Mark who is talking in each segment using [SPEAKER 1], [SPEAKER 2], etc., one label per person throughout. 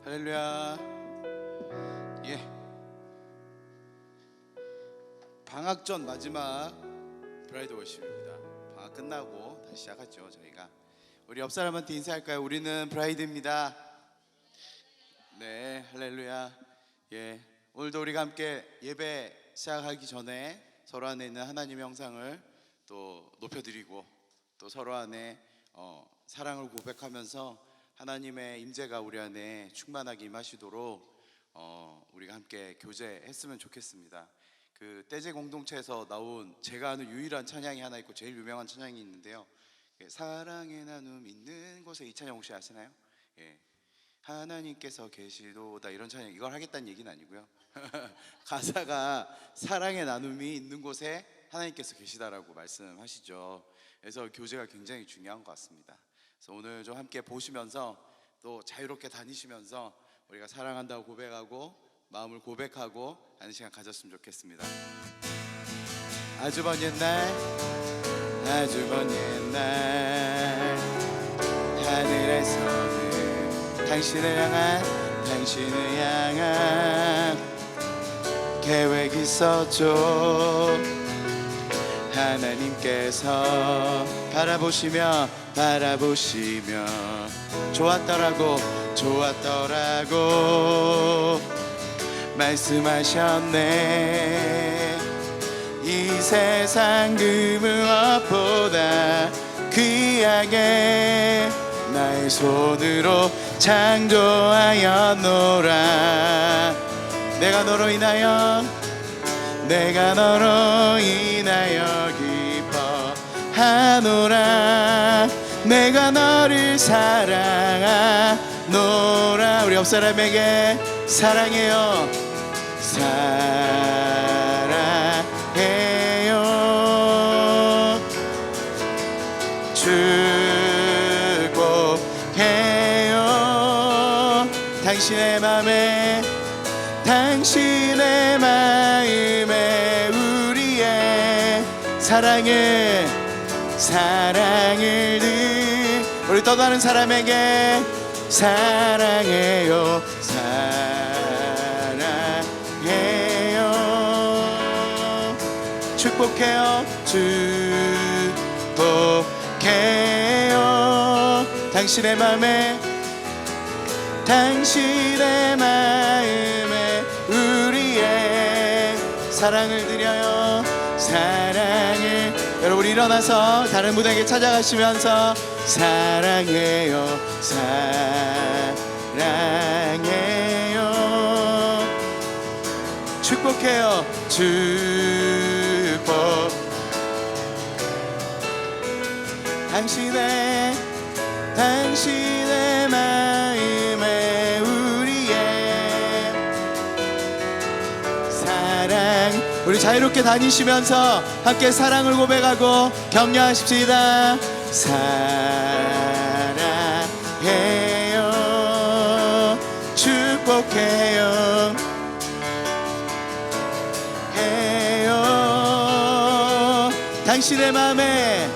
[SPEAKER 1] 할렐루야. 예. 방학 전 마지막 브라이드 워십입니다. 방학 끝나고 다시 시작하죠. 저희가 우리 옆 사람한테 인사할까요? 우리는 브라이드입니다. 네, 할렐루야. 예. 오늘도 우리가 함께 예배 시작하기 전에 서로 안에 있는 하나님의 형상을 또 높여드리고 또 서로 안에 사랑을 고백하면서 하나님의 임재가 우리 안에 충만하게 임하시도록 우리가 함께 교제했으면 좋겠습니다. 그 떼제 공동체에서 나온 제가 아는 유일한 찬양이 하나 있고 제일 유명한 찬양이 있는데요. 사랑의 나눔 있는 곳에, 이 찬양 혹시 아시나요? 예. 하나님께서 계시도다, 이런 찬양. 이걸 하겠다는 얘기는 아니고요. 가사가 사랑의 나눔이 있는 곳에 하나님께서 계시다라고 말씀하시죠. 그래서 교제가 굉장히 중요한 것 같습니다. 그래서 오늘 좀 함께 보시면서 또 자유롭게 다니시면서 우리가 사랑한다고 고백하고 마음을 고백하고 하는 시간 가졌으면 좋겠습니다. 아주 먼 옛날, 아주 먼 옛날 하늘에서는 당신을 향한 계획이 있었죠. 하나님께서 바라보시며 좋았더라고 말씀하셨네. 이 세상 그 무엇보다 귀하게 나의 손으로 창조하였노라. 내가 너로 인하여 기뻐하노라. 내가 너를 사랑하노라. 우리 옆사람에게 사랑해요. 축복해요. 당신의 마음에 우리의 사랑을 우리 또 다른 사람에게 사랑해요. 축복해요. 당신의 마음에 우리의 사랑을 드려요. 여러분 일어나서 다른 분에게 찾아가시면서 사랑해요. 축복해요. 당신의 마음에 우리의 사랑. 우리 자유롭게 다니시면서 함께 사랑을 고백하고 격려하십시다. 사랑해요. 축복해요. 당신의 마음에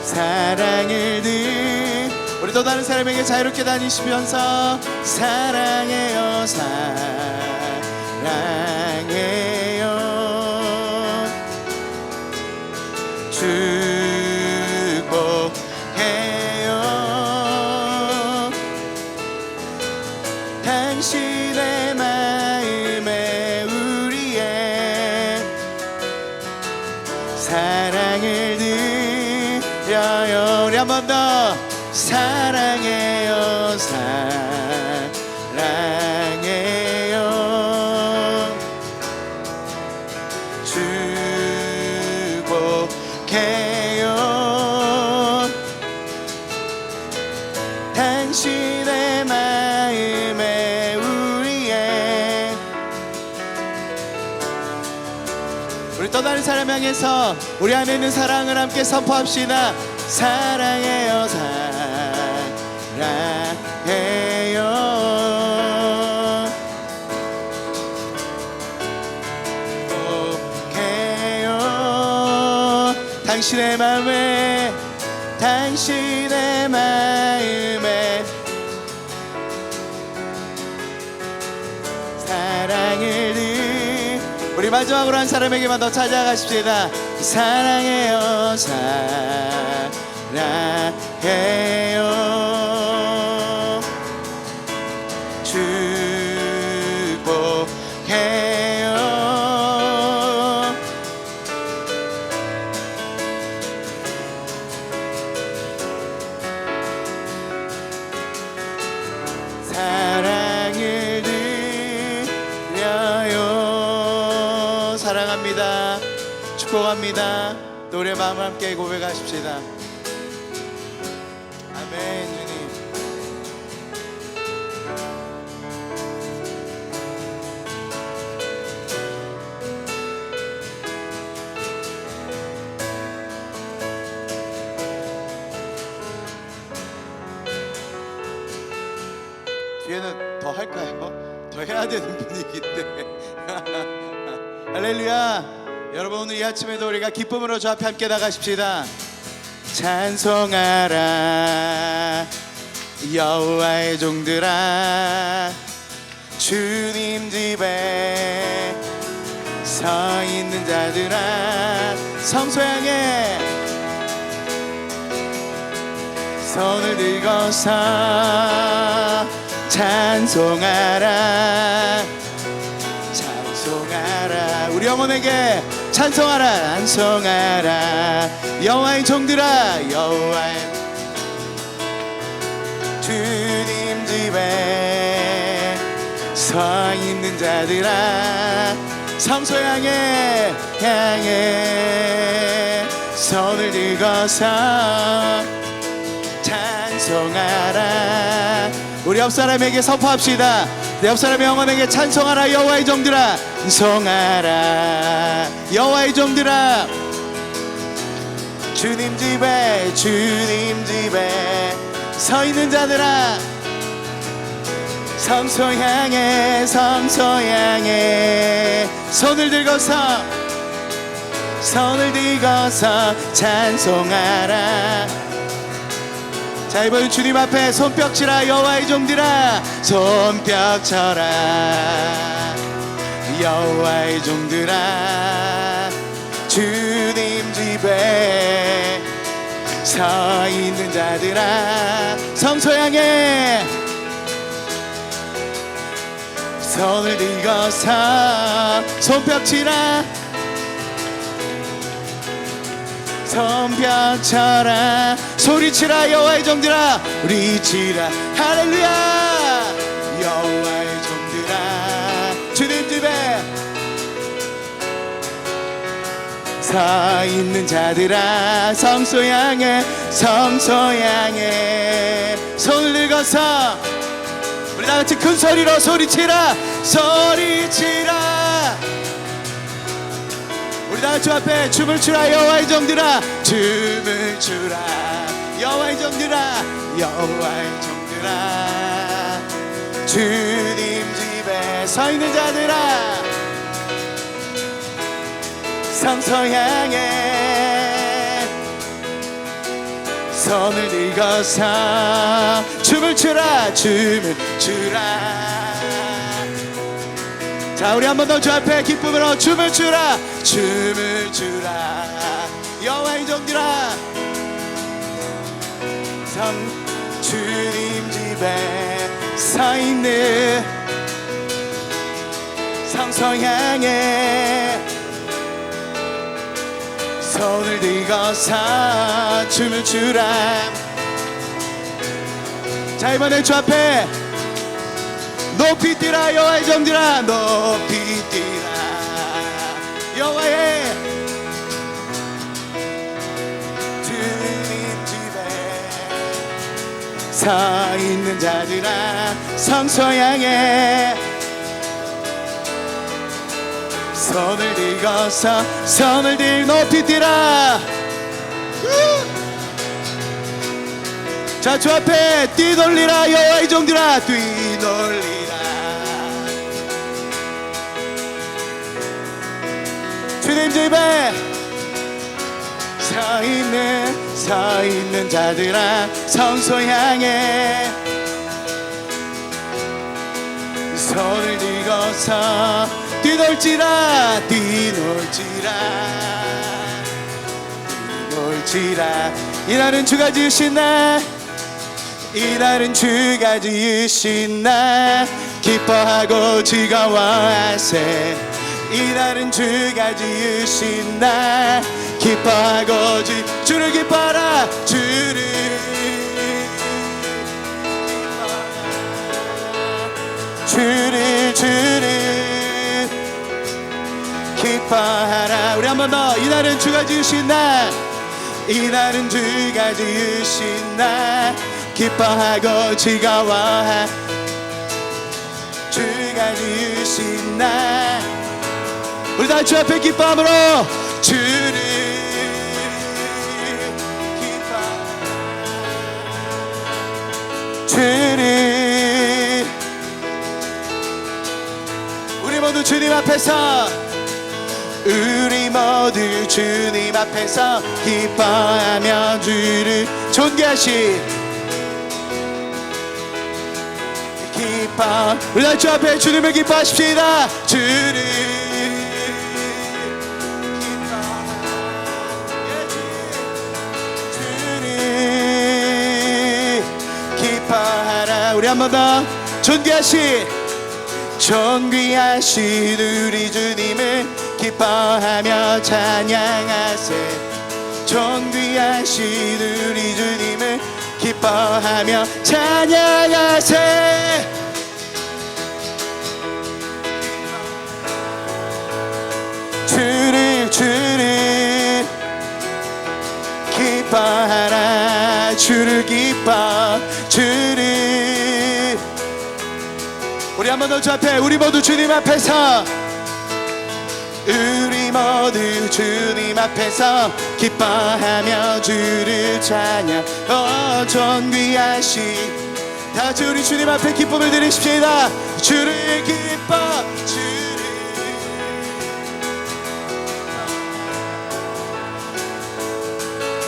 [SPEAKER 1] 사랑을 우리 또 다른 사람에게 자유롭게 다니시면서 사랑해요. 축복해요. 당신의 마음에 우리의 사랑을 드려요. 우리 한 번 더 사랑해요. 축복해요. 당신의 마음에 우리의 우리 또 다른 사람 향해서 우리 안에 있는 사랑을 함께 선포합시다. 사랑해요. 당신의 마음에 당신의 마음에 사랑을 늘. 우리 마지막으로 한 사람에게만 더 찾아가십시다. 사랑해요 사랑해요 축복해요. 사랑을 드려요. 사랑합니다. 축복합니다. 노래 마음을 함께 고백하십시다. 아멘. 주님 뒤에는 더 할까요? 더 해야 되는 분위기인데. 할렐루야. 여러분 오늘 이 아침에도 우리가 기쁨으로 주 앞에 함께 나가십시다. 찬송하라 여호와의 종들아 주님 집에 서 있는 자들아 성소 향해 손을 들고서 찬송하라 찬송하라. 우리 영혼에게 찬송하라 찬송하라 여호와의 종들아 여호와의 주님 집에 서 있는 자들아 성소 향해 손을 들고서 찬송하라. 우리 옆사람에게 선포합시다. 내 옆사람의 영혼에게 찬송하라 여호와의 종들아 찬송하라 여호와의 종들아 주님 집에 서 있는 자들아 성소 향해 손을 들고서 찬송하라. 자 이번 주님 앞에 손뼉 치라 여호와의 종들아 손뼉 쳐라 여호와의 종들아 주님 집에 서 있는 자들아 성소 향해 손을 들고서 손뼉 치라 손뼉 쳐라 소리치라 여호와의 종들아 우리치라 할렐루야 여호와의 종들아 주님 집에 서 있는 자들아 성소 향해 손을 들고서 우리 다같이 큰 소리로 소리치라 우리 다같이 앞에 춤을 추라 여호와의 종들아 춤을 추라 여호와의 종들아 주님 집에 서 있는 자들아 성소 향해 손을 들고서 춤을 추라 자 우리 한 번 더 주 앞에 기쁨으로 춤을 추라 여호와의 종들아 주님 집에 서 있는 성소 향해 손을 들고서 춤을 추라. 자 이번에 주 앞에 높이 뛰라 여호와의 종들아 높이 뛰라 여호와의 주님 집에 서 있는 자들아 성소 향해 손을 들고서 높이 뛰라. 자 주 앞에 뛰놀리라 여호와의 종들아 뛰놀리라 주님 집에 서 있는 서 있는 자들아 성소 향해 손을 들고서 뛰놀지라 뛰놀지라 뛰놀지라. 이날은 주가 지으신 날, 이날은 주가 지으신 날, 기뻐하고 즐거워하세. 이날은 주가 지으신 날, 기뻐하고 주를 기뻐하라. 주를 기뻐하라. 우리 한 번 더. 이날은 주가 지으신 날, 이날은 주가 지으신 날, 기뻐하고 즐거워하. 주가 지으신 날, 우리 다 주 앞에 기뻐함으로 주를 기뻐. 주를. 우리 모두 주님 앞에서, 우리 모두 주님 앞에서 기뻐하며 주를 존귀하시. 기뻐. 우리 다 주 앞에 주님을 기뻐하십시다. 주를 기뻐. 주를 기뻐하라. 우리 한 번 더. 존귀하시. 존귀하신 우리 주님을 기뻐하며 찬양하세. 존귀하신 우리 주님을 기뻐하며 찬양하세. 주를 기뻐하라. 주를 기뻐. 주를. 우리 한 번 더 주 앞에, 우리 모두 주님 앞에서, 우리 모두 주님 앞에서 기뻐하며 주를 찬양. 존귀하시. 다 같이 우리 주님 앞에 기쁨을 드리십시다. 주를 기뻐.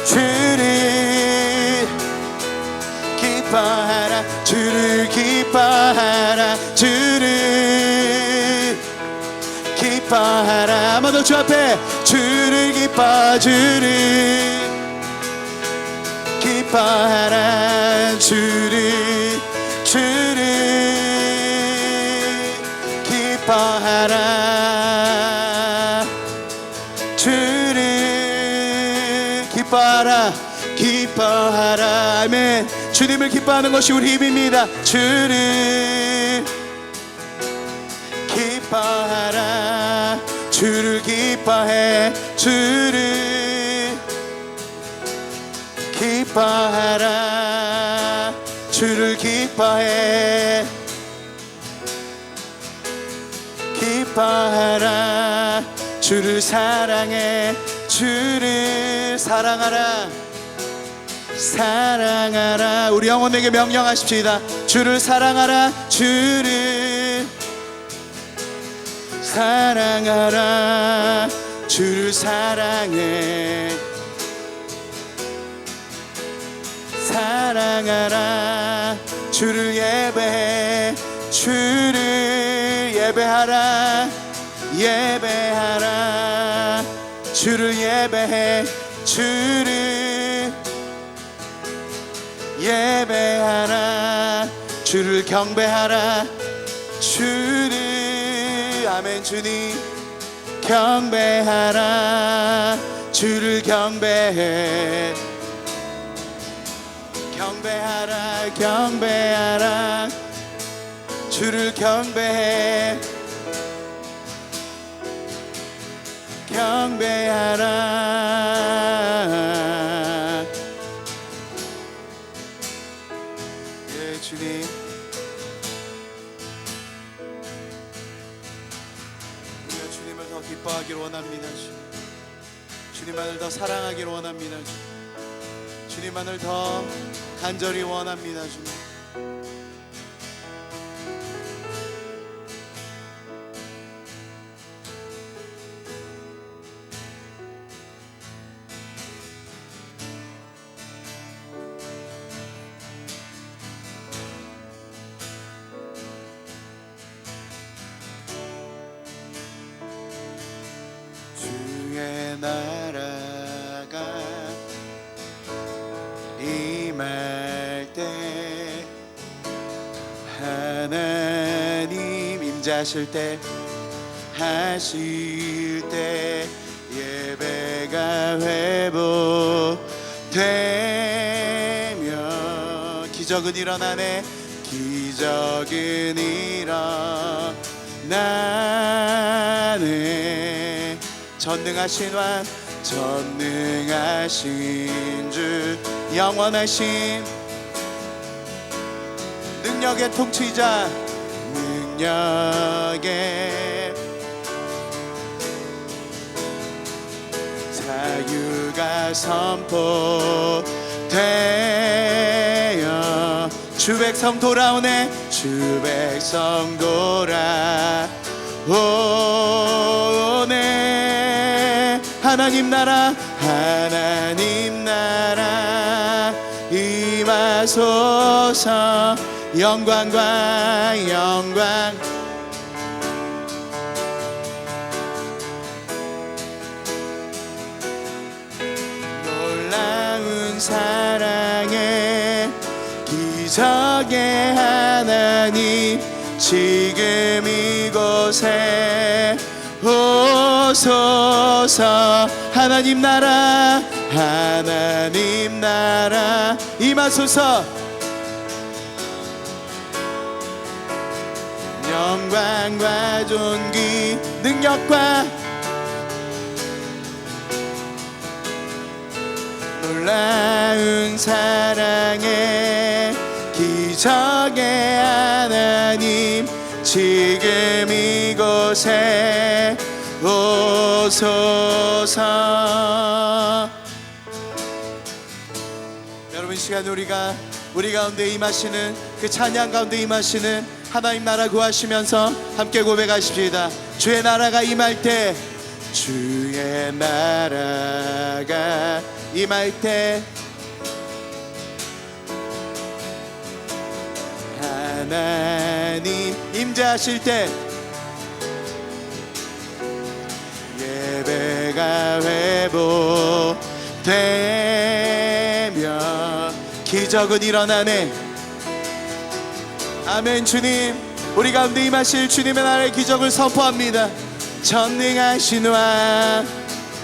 [SPEAKER 1] 주를 기뻐하라. 주를 기뻐하라. 주를 기뻐하라. 한번 더 주 앞에 주를 기뻐. 주를 기뻐하라. 주를 기뻐하라. 주를 기뻐하라. 기뻐하라. 아멘. 주님을 기뻐하는 것이 우리 힘입니다. 주를 기뻐하라. 주를 기뻐해. 주를 기뻐하라. 주를 기뻐해. 기뻐하라. 주를 사랑해. 주를 사랑하라. 사랑하라. 우리 영혼에게 명령하십시다. 주를 사랑하라. 주를 사랑하라. 주를 사랑해. 사랑하라. 주를 예배해. 주를 예배하라. 예배하라. 주를 예배해. 주를 예배하라. 주를 경배하라. 주를. 아멘. 주님 경배하라. 주를 경배해. 경배하라. 경배하라. 주를 경배해. 경배하라. 예, 주님. 우리가 주님을 더 기뻐하기를 원합니다. 주님만을 더 사랑하기를 원합니다. 주님만을 더 간절히 원합니다. 주님. 임재하실 때 하실 때 예배가 회복되며 기적은 일어나네 기적은 일어나네 전능하신 왕 전능하신 주 영원하신 능력의 통치자 능력의 자유가 선포되어 주 백성 돌아오네 주 백성 돌아오네 하나님 나라 임하소서 영광과 영광 놀라운 사랑의 기적의 하나님 지금 이곳에 오소서 하나님 나라 임하소서 영광과 존귀 능력과 놀라운 사랑의 기적의 하나님 지금 이곳에 오소서 여러분 이 시간 우리 가운데 임하시는 그 찬양 가운데 임하시는 하나님 나라 구하시면서 함께 고백하십시다. 주의 나라가 임할 때 주의 나라가 임할 때 하나님 임재하실 때 예배가 회복되며 기적은 일어나네 아멘. 주님 우리 가운데 임하실 주님의 나라의 기적을 선포합니다. 전능하신 왕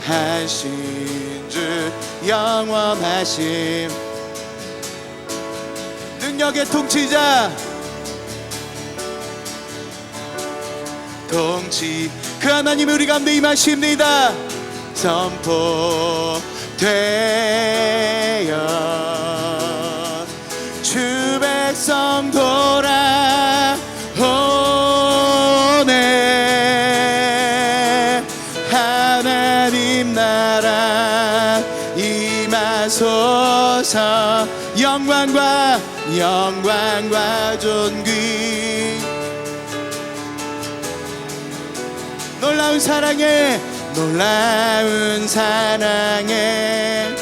[SPEAKER 1] 하신 주 영원하심 능력의 통치자 통치 그 하나님이 우리 가운데 임하십니다. 선포되어 주 백성 돌아오네 하나님 나라 임하소서 영광과 존귀 놀라운 사랑에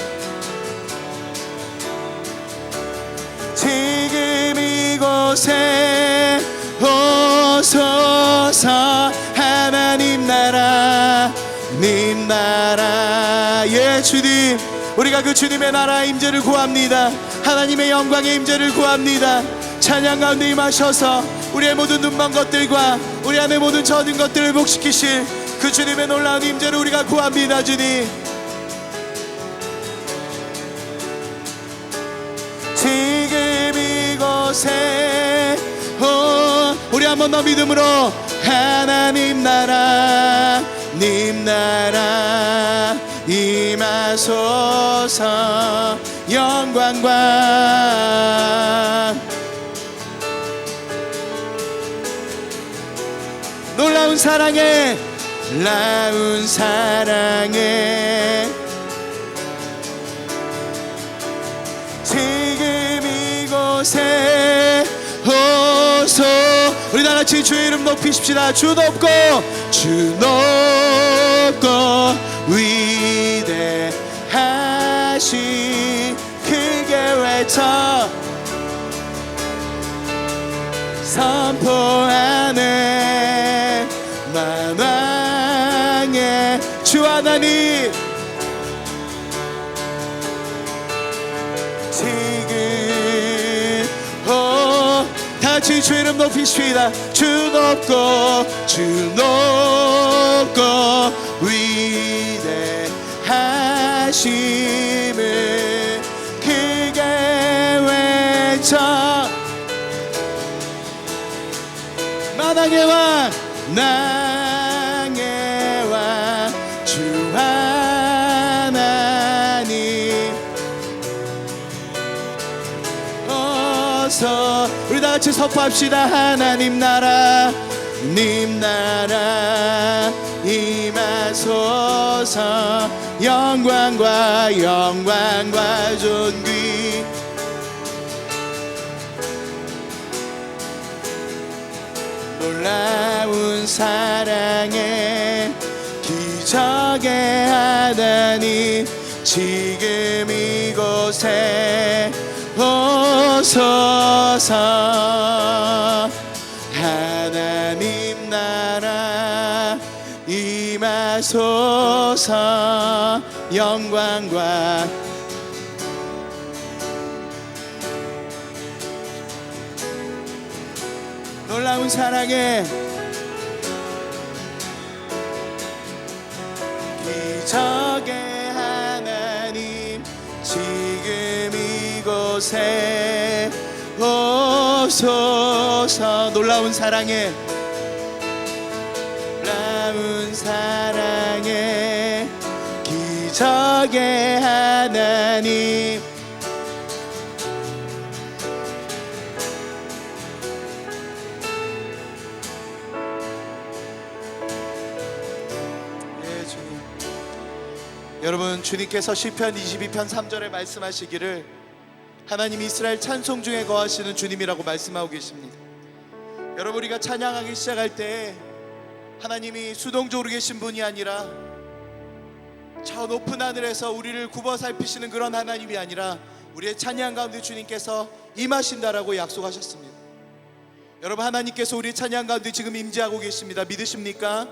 [SPEAKER 1] 지금 이곳에 오소서 하나님 나라 예 주님 우리가 그 주님의 나라의 임재를 구합니다. 하나님의 영광의 임재를 구합니다. 찬양 가운데 임하셔서 우리의 모든 눈먼 것들과 우리 안의 모든 저는 것들을 복시키실 그 주님의 놀라운 임재를 우리가 구합니다. 주님 지금 이곳에 우리 한 번 더 믿음으로 하나님 나라 임하소서 영광과 놀라운 사랑에 지금 이곳에 오소 우리 다같이 주의 이름 높이십시다. 주 높고 위대하시 크게 외쳐 선포하네 만왕의 주 하나님 지금 같이 주 이름 높이십시다. 주 높고 주 높고 위대하심을 크게 외쳐 만왕의 왕 만왕의 왕 주 하나님 어서 우리 다 같이 선포합시다. 하나님 나라 님 나라 임하소서 영광과 영광과 존귀 놀라운 사랑에 기적의 하나님 지금 이곳에 오소서 하나님 나라 임하소서 영광과 놀라운 사랑에 기적의 하나님 지금 이곳에 오소서 놀라운 사랑에 놀라운 사랑에 기적의 하나님 여러분 주님께서 시편 22편 3절에 말씀하시기를 하나님이 이스라엘 찬송 중에 거하시는 주님이라고 말씀하고 계십니다. 여러분 우리가 찬양하기 시작할 때 하나님이 수동적으로 계신 분이 아니라 저 높은 하늘에서 우리를 굽어 살피시는 그런 하나님이 아니라 우리의 찬양 가운데 주님께서 임하신다라고 약속하셨습니다. 여러분 하나님께서 우리의 찬양 가운데 지금 임재하고 계십니다. 믿으십니까?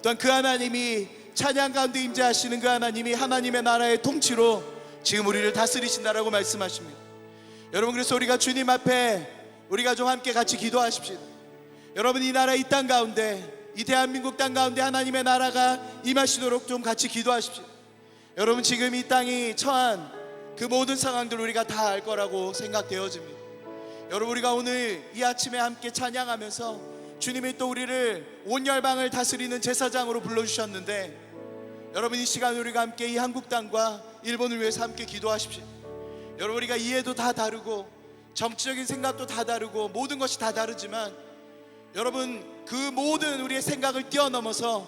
[SPEAKER 1] 또한 그 하나님이 찬양 가운데 임재하시는 그 하나님이 하나님의 나라의 통치로 지금 우리를 다스리신다라고 말씀하십니다. 여러분 그래서 우리가 주님 앞에 우리가 좀 함께 같이 기도하십시다. 여러분 이 나라 이 땅 가운데 이 대한민국 땅 가운데 하나님의 나라가 임하시도록 좀 같이 기도하십시오. 여러분 지금 이 땅이 처한 그 모든 상황들 우리가 다 알 거라고 생각되어집니다. 여러분 우리가 오늘 이 아침에 함께 찬양하면서 주님이 또 우리를 온 열방을 다스리는 제사장으로 불러주셨는데 여러분 이 시간 우리가 함께 이 한국 땅과 일본을 위해서 함께 기도하십시오. 여러분 우리가 이해도 다 다르고 정치적인 생각도 다 다르고 모든 것이 다 다르지만 여러분 그 모든 우리의 생각을 뛰어넘어서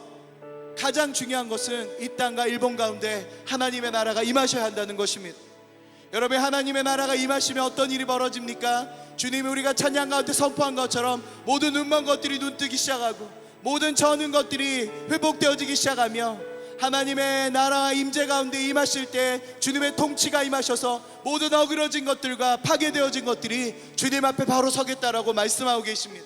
[SPEAKER 1] 가장 중요한 것은 이 땅과 일본 가운데 하나님의 나라가 임하셔야 한다는 것입니다. 여러분 하나님의 나라가 임하시면 어떤 일이 벌어집니까? 주님이 우리가 찬양 가운데 선포한 것처럼 모든 눈먼 것들이 눈뜨기 시작하고 모든 저는 것들이 회복되어지기 시작하며 하나님의 나라와 임재 가운데 임하실 때 주님의 통치가 임하셔서 모든 어그러진 것들과 파괴되어진 것들이 주님 앞에 바로 서겠다라고 말씀하고 계십니다.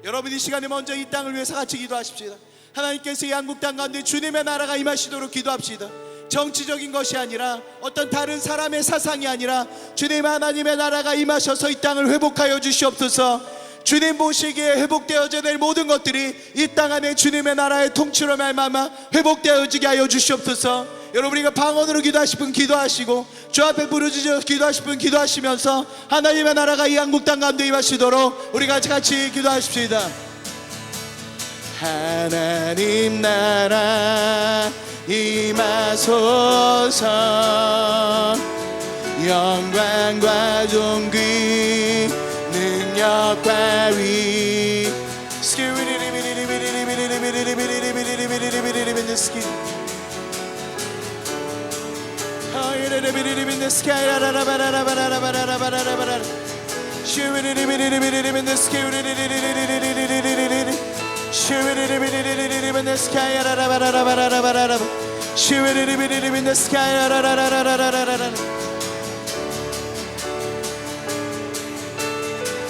[SPEAKER 1] 여러분 이 시간에 먼저 이 땅을 위해서 같이 기도하십시다. 하나님께서 이 한국 땅 가운데 주님의 나라가 임하시도록 기도합시다. 정치적인 것이 아니라 어떤 다른 사람의 사상이 아니라 주님 하나님의 나라가 임하셔서 이 땅을 회복하여 주시옵소서. 주님 보시기에 회복되어져야 될 모든 것들이 이 땅 안에 주님의 나라의 통치로 말미암아 회복되어지게 하여 주시옵소서. 여러분 우리가 방언으로 기도하실 분 기도하시고 주 앞에 부르짖어 기도하실 분 기도하시면서 하나님의 나라가 이 한국 땅 가운데 임하시도록 우리 같이 기도하십시다. 하나님 나라 임하소서. 영광과 존귀 능력과 위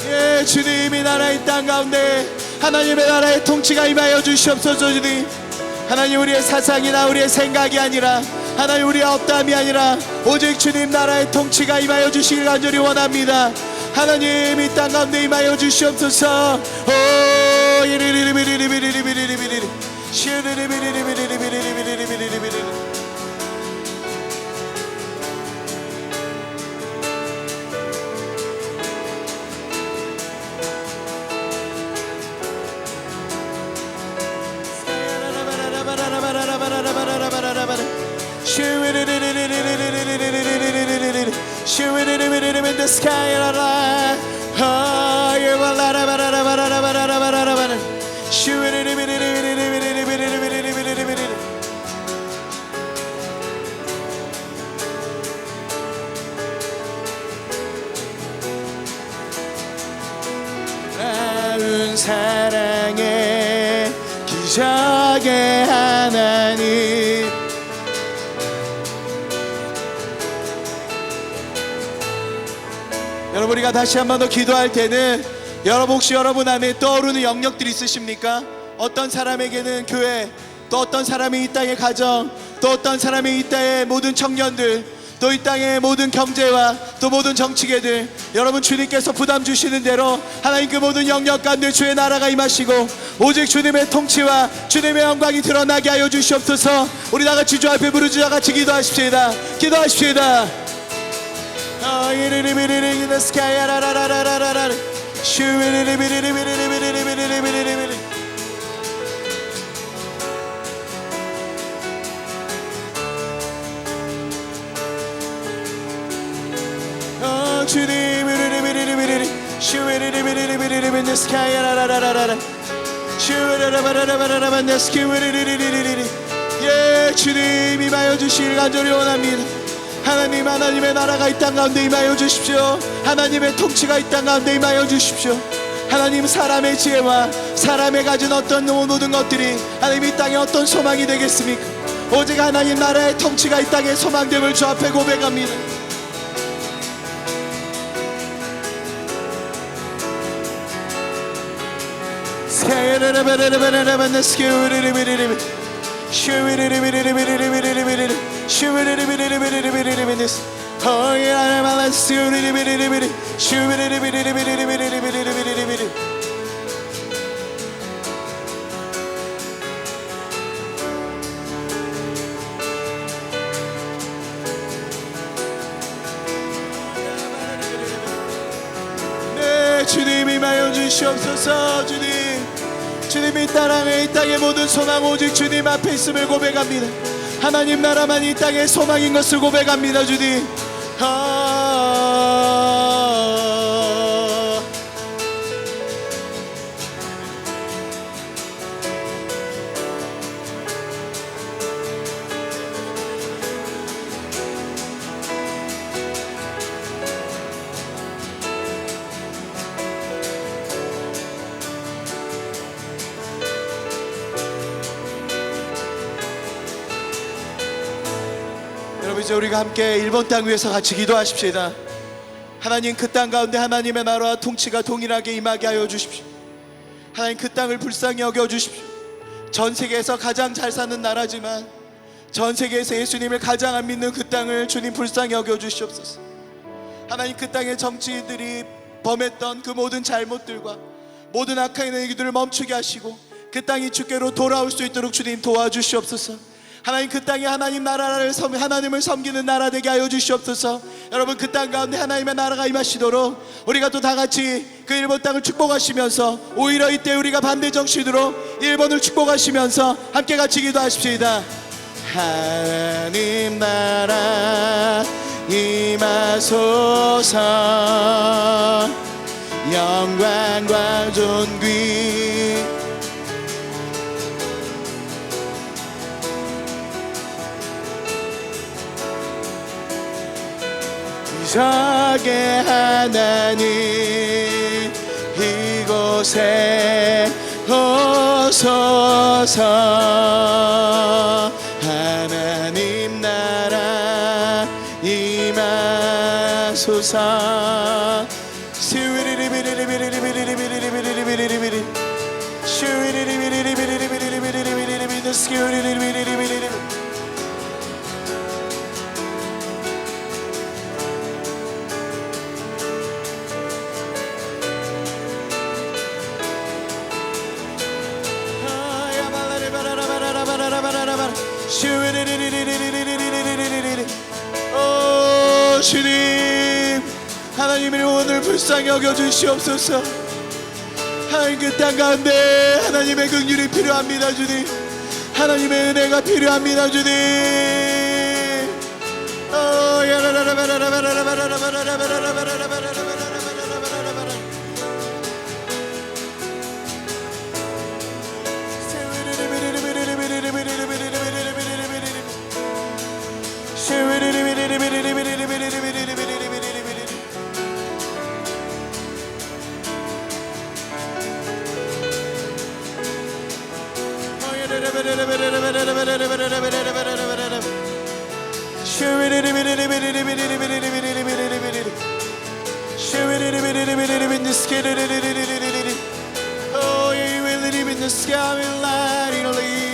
[SPEAKER 1] 예, 주님이 나라의 땅 가운데 하나님의 나라의 통치가 임하여 주시옵소서. 주님 하나님 우리의 사상이나 우리의 생각이 아니라 하나님 우리의 업담이 아니라 오직 주님 나라의 통치가 임하여 주시길 간절히 원합니다. 하나님 이 땅 가운데 임하여 주시옵소서. In the sky, 나은 사랑의 기적의 하나님, 여러분 우리가 다시 한 번 더 기도할 때는 여러분 혹시 여러분 안에 떠오르는 영역들이 있으십니까? 어떤 사람에게는 교회, 또 어떤 사람이 이 땅의 가정, 또 어떤 사람이 이 땅의 모든 청년들, 또 이 땅의 모든 경제와 또 모든 정치계들, 여러분 주님께서 부담 주시는 대로 하나님 그 모든 영역 가운데 주의 나라가 임하시고 오직 주님의 통치와 주님의 영광이 드러나게 하여 주시옵소서. 우리 다같이 주 앞에 부르짖어 같이 기도하십시다. 기도하십시다. in the sky, 주님, in the sky, 예, 주님 임하여 주시길 간절히 원합니다. 하나님, 하나님의 나라가 이 땅 가운데 임하여 주십시오. 하나님의 통치가 이 땅 가운데 임하여 주십시오. 하나님, 사람의 지혜와 사람의 가진 어떤 모든 것들이 하나님 이 땅에 어떤 소망이 되겠습니까? 오직 하나님 나라의 통치가 이 땅에 소망됨을 주 앞에 고백합니다. 네, 주님 임하여 주시옵소서. 주님 이 땅의 모든 소망 오직 주님 앞에 있음을 고백합니다. 하나님 나라만 이 땅의 소망인 것을 고백합니다. 주님, 이제 우리가 함께 일본 땅 위에서 같이 기도하십시다. 하나님, 그 땅 가운데 하나님의 나라와 통치가 동일하게 임하게 하여 주십시오. 하나님, 그 땅을 불쌍히 여겨 주십시오. 전 세계에서 가장 잘 사는 나라지만 전 세계에서 예수님을 가장 안 믿는 그 땅을 주님 불쌍히 여겨 주시옵소서. 하나님, 그 땅의 정치인들이 범했던 그 모든 잘못들과 모든 악한 얘기들을 멈추게 하시고 그 땅이 주께로 돌아올 수 있도록 주님 도와주시옵소서. 하나님, 그 땅에 하나님 나라를 하나님을 섬기는 나라 되게 하여 주시옵소서. 여러분, 그 땅 가운데 하나님의 나라가 임하시도록 우리가 또 다 같이 그 일본 땅을 축복하시면서 오히려 이때 우리가 반대 정신으로 일본을 축복하시면서 함께 같이 기도하십시다. 하나님 나라 임하소서. 영광과 존귀 기적의 하나님 이곳에 오소서. 하나님 나라 임하소서. 불쌍히 여겨주시옵소서. 하나님 그 땅 가운데 하나님의 긍휼이 필요합니다 주님. 하나님의 은혜가 필요합니다 주님. Oh, you will live in the sky with lightly.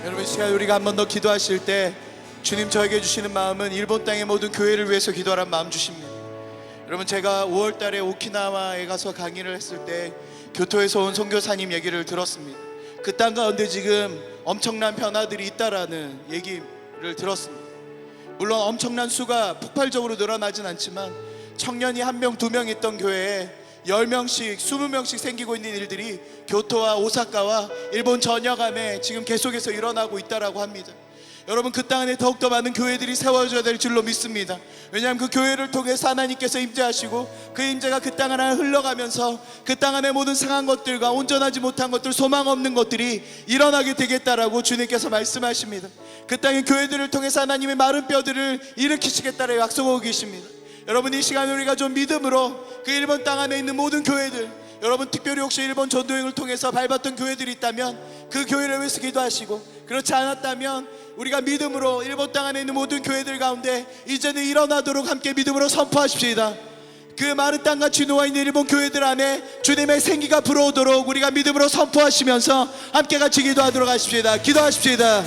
[SPEAKER 1] 여러분, 시간 우리가 한 번 더 기도하실 때 주님 저에게 주시는 마음은 일본 땅의 모든 교회를 위해서 기도하라는 마음 주십니다. 여러분, 제가 5월 달에 오키나와에 가서 강의를 했을 때 교토에서 온 선교사님 얘기를 들었습니다. 그 땅 가운데 지금 엄청난 변화들이 있다라는 얘기를 들었습니다. 물론 엄청난 수가 폭발적으로 늘어나진 않지만 청년이 1명, 2명 있던 교회에 10명씩, 20명씩 생기고 있는 일들이 교토와 오사카와 일본 전역안에 지금 계속해서 일어나고 있다라고 합니다. 여러분, 그 땅 안에 더욱더 많은 교회들이 세워져야 될 줄로 믿습니다. 왜냐하면 그 교회를 통해서 하나님께서 임재하시고 그 임재가 그 땅 안에 흘러가면서 그 땅 안에 모든 상한 것들과 온전하지 못한 것들, 소망 없는 것들이 일어나게 되겠다라고 주님께서 말씀하십니다. 그 땅의 교회들을 통해서 하나님의 마른 뼈들을 일으키시겠다라고 약속하고 계십니다. 여러분, 이 시간에 우리가 좀 믿음으로 그 일본 땅 안에 있는 모든 교회들, 여러분 특별히 혹시 일본 전도여행을 통해서 밟았던 교회들이 있다면 그 교회를 위해서 기도하시고, 그렇지 않았다면 우리가 믿음으로 일본 땅 안에 있는 모든 교회들 가운데 이제는 일어나도록 함께 믿음으로 선포하십시다. 그 마른 땅같이 누워있는 일본 교회들 안에 주님의 생기가 불어오도록 우리가 믿음으로 선포하시면서 함께 같이 기도하도록 하십시다. 기도하십시다.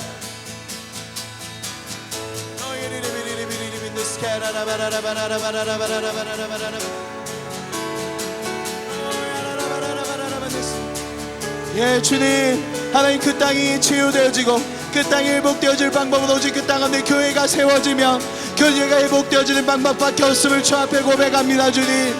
[SPEAKER 1] 예, 주님, 하나님 그 땅이 치유되어지고 그 땅이 회복되어질 방법은 오직 그 땅 안에 교회가 세워지면 교회가 회복되어지는 방법밖에 없음을 주 앞에 고백합니다. 주님,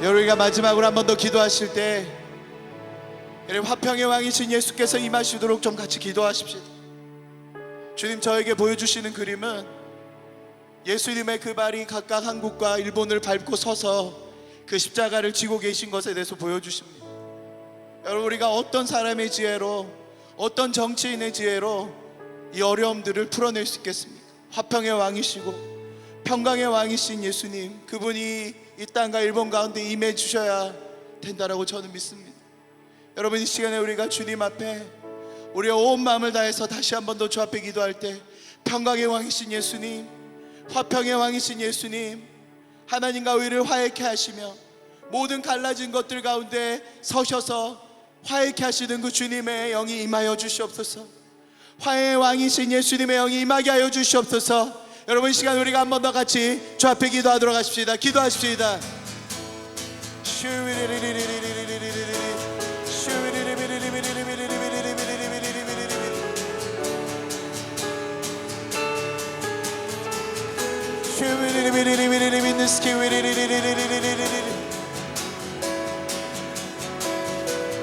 [SPEAKER 1] 우리가 마지막으로 한 번 더 기도하실 때 화평의 왕이신 예수께서 임하시도록 좀 같이 기도하십시오. 주님, 저에게 보여주시는 그림은 예수님의 그 발이 각각 한국과 일본을 밟고 서서 그 십자가를 지고 계신 것에 대해서 보여주십니다. 여러분, 우리가 어떤 사람의 지혜로, 어떤 정치인의 지혜로 이 어려움들을 풀어낼 수 있겠습니까? 화평의 왕이시고 평강의 왕이신 예수님, 그분이 이 땅과 일본 가운데 임해 주셔야 된다라고 저는 믿습니다. 여러분, 이 시간에 우리가 주님 앞에 우리의 온 마음을 다해서 다시 한 번 더 주 앞에 기도할 때 평강의 왕이신 예수님, 화평의 왕이신 예수님, 하나님과 우리를 화해케 하시며 모든 갈라진 것들 가운데 서셔서 화해케 하시는 그 주님의 영이 임하여 주시옵소서. 화해의 왕이신 예수님의 영이 임하게 하여 주시옵소서. 여러분, 이 시간 우리가 한 번 더 같이 주 앞에 기도하도록 하십시다. 기도하십시다.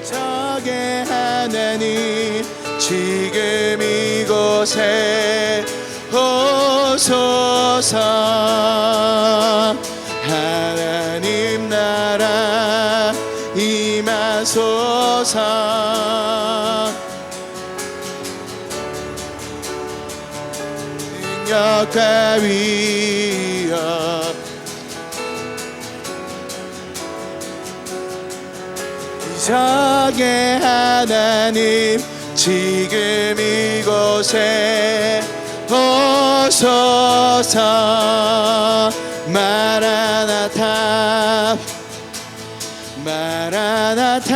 [SPEAKER 1] 저게 하나님 지금 이곳에 오소서. 하나님 나라 임하소서. 능력과 위엄 이적의 하나님 지금 이곳에 오소서. 마라나타 마라나타.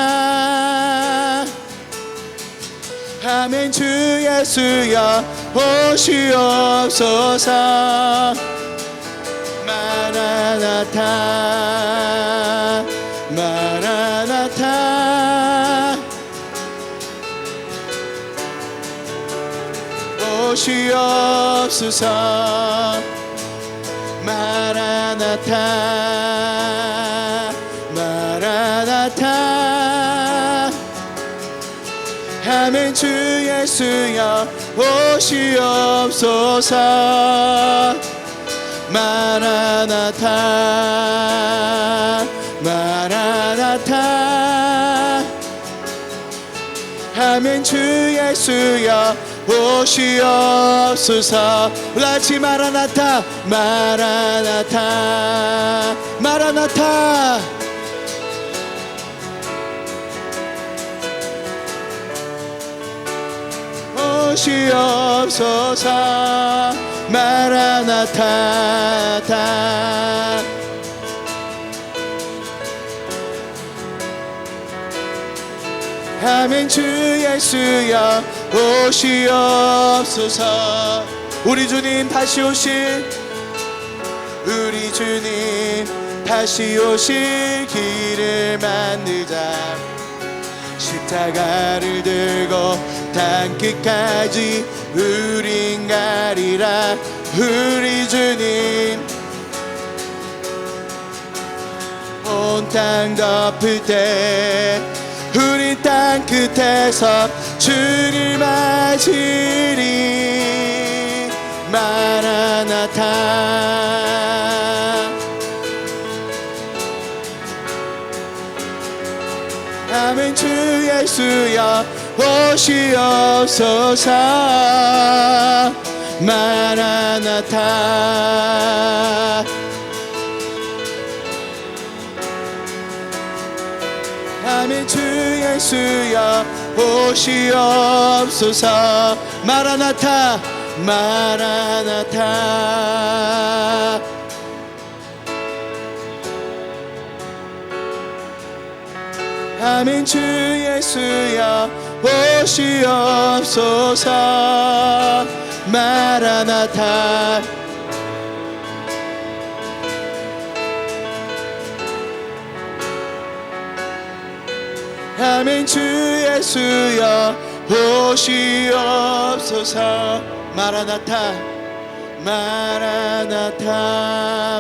[SPEAKER 1] 아멘. 주 예수여 오시옵소서. 마라나타 마라나타. 오시옵소서. 마라나타 마라나타. 아멘. 주 예수여 오시옵소서. 마라나타 마라나타. 아멘. 주 예수여 오시옵소서. 우리같이 마라나타 마라나타 마라나타. 오시옵소서. 마라나타. 아멘. 주 예수여 오시옵소서. 우리 주님 다시 오실, 우리 주님 다시 오실 길을 만들자. 십자가를 들고 땅끝까지 우린 가리라. 우리 주님 온 땅 덮을 때 우리 땅 끝에서 주를 맞으리. 마라나타. 아멘. 주 예수여 오시옵소서. 마라나타. 아멘. 주 예수여 오시옵소서. 마라나타 마라나타. 아멘. 주 예수여 오시옵소서. 마라나타. 아멘. 주 예수여 오시옵소서. 마라나타 마라나타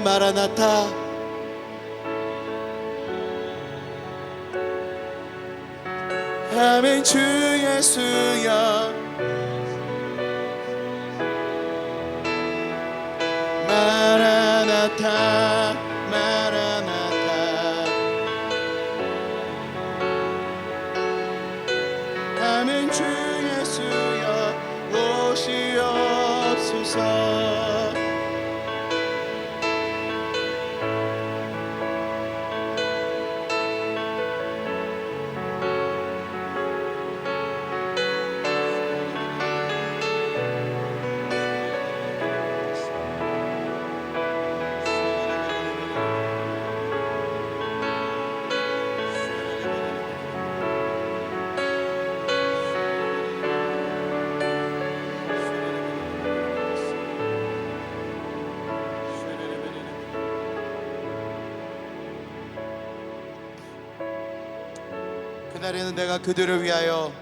[SPEAKER 1] 마라나타. 아멘. 주 예수여 마라나타 마라나타. 아멘. 주 예수여 오시옵소서. 그날에는 내가 그들을 위하여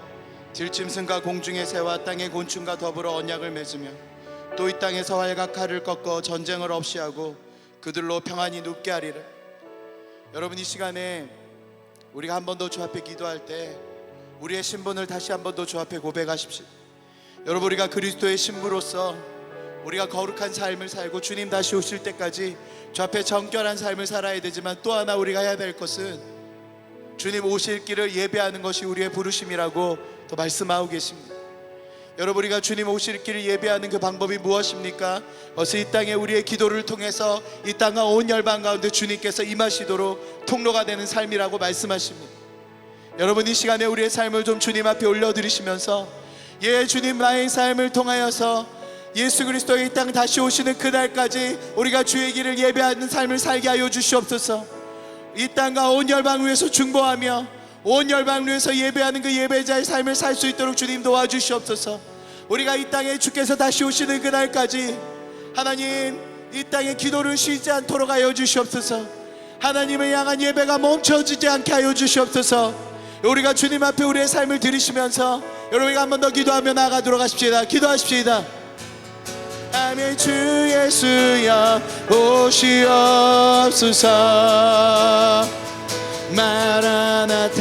[SPEAKER 1] 들짐승과 공중의 새와 땅의 곤충과 더불어 언약을 맺으며 또 이 땅에서 활과 칼을 꺾어 전쟁을 없이 하고 그들로 평안히 눕게 하리라. 여러분, 이 시간에 우리가 한 번 더 주 앞에 기도할 때 우리의 신분을 다시 한 번 더 주 앞에 고백하십시오. 여러분, 우리가 그리스도의 신부로서 우리가 거룩한 삶을 살고 주님 다시 오실 때까지 주 앞에 정결한 삶을 살아야 되지만, 또 하나 우리가 해야 될 것은 주님 오실 길을 예배하는 것이 우리의 부르심이라고 또 말씀하고 계십니다. 여러분, 우리가 주님 오실 길을 예배하는 그 방법이 무엇입니까? 어서 이 땅에 우리의 기도를 통해서 이 땅과 온 열방 가운데 주님께서 임하시도록 통로가 되는 삶이라고 말씀하십니다. 여러분, 이 시간에 우리의 삶을 좀 주님 앞에 올려드리시면서, 예, 주님, 나의 삶을 통하여서 예수 그리스도의 이 땅 다시 오시는 그날까지 우리가 주의 길을 예배하는 삶을 살게 하여 주시옵소서. 이 땅과 온 열방을 위해서 중보하며 온 열방을 위해서 예배하는 그 예배자의 삶을 살 수 있도록 주님 도와주시옵소서. 우리가 이 땅에 주께서 다시 오시는 그날까지 하나님, 이 땅에 기도를 쉬지 않도록 하여 주시옵소서. 하나님을 향한 예배가 멈춰지지 않게 하여 주시옵소서. 우리가 주님 앞에 우리의 삶을 드리시면서 여러분이 한 번 더 기도하며 나아가도록 하십시다. 기도하십시다. 아멘. 주 예수여 오시옵소서. 마라나타.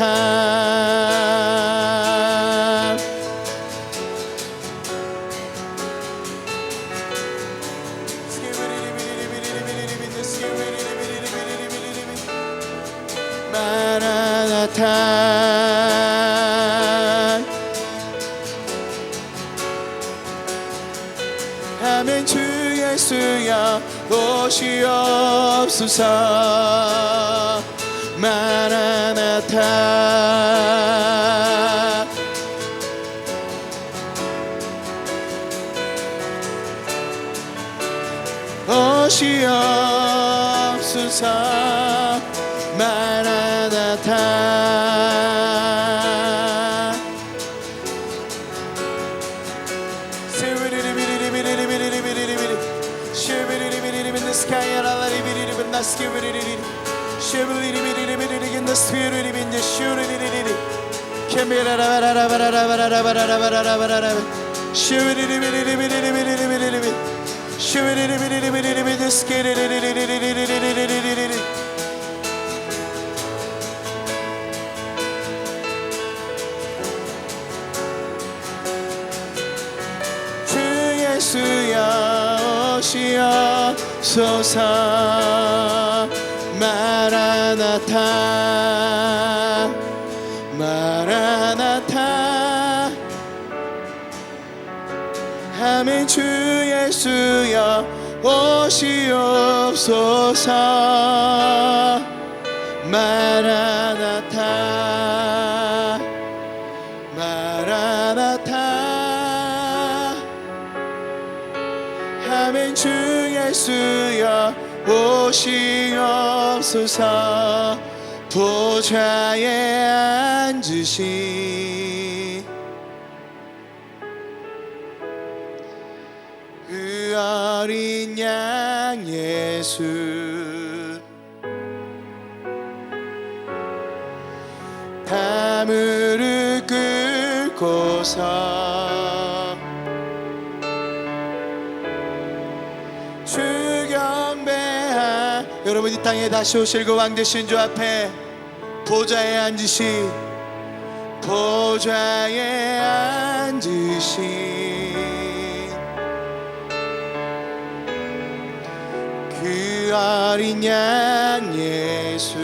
[SPEAKER 1] 마라나타. 아멘. 주 예수여 오시옵소서. 마라나타. 오시옵소서. 마라나타. 주 예수여 오시옵소서. 마라나타. 마라나타. 아멘. 주 예수여 오시옵소서. 마라나타. 마라나타. 아멘. 주 예수여 오시옵소서. 보좌에 앉으신 그 어린 양 예수, 다 무릎 꿇고서 주경배하. 여러분, 이 땅에 다시 오실 그 왕 되신 주 앞에 보좌에 앉으신, 보좌에 앉으신 그 어린 양 예수,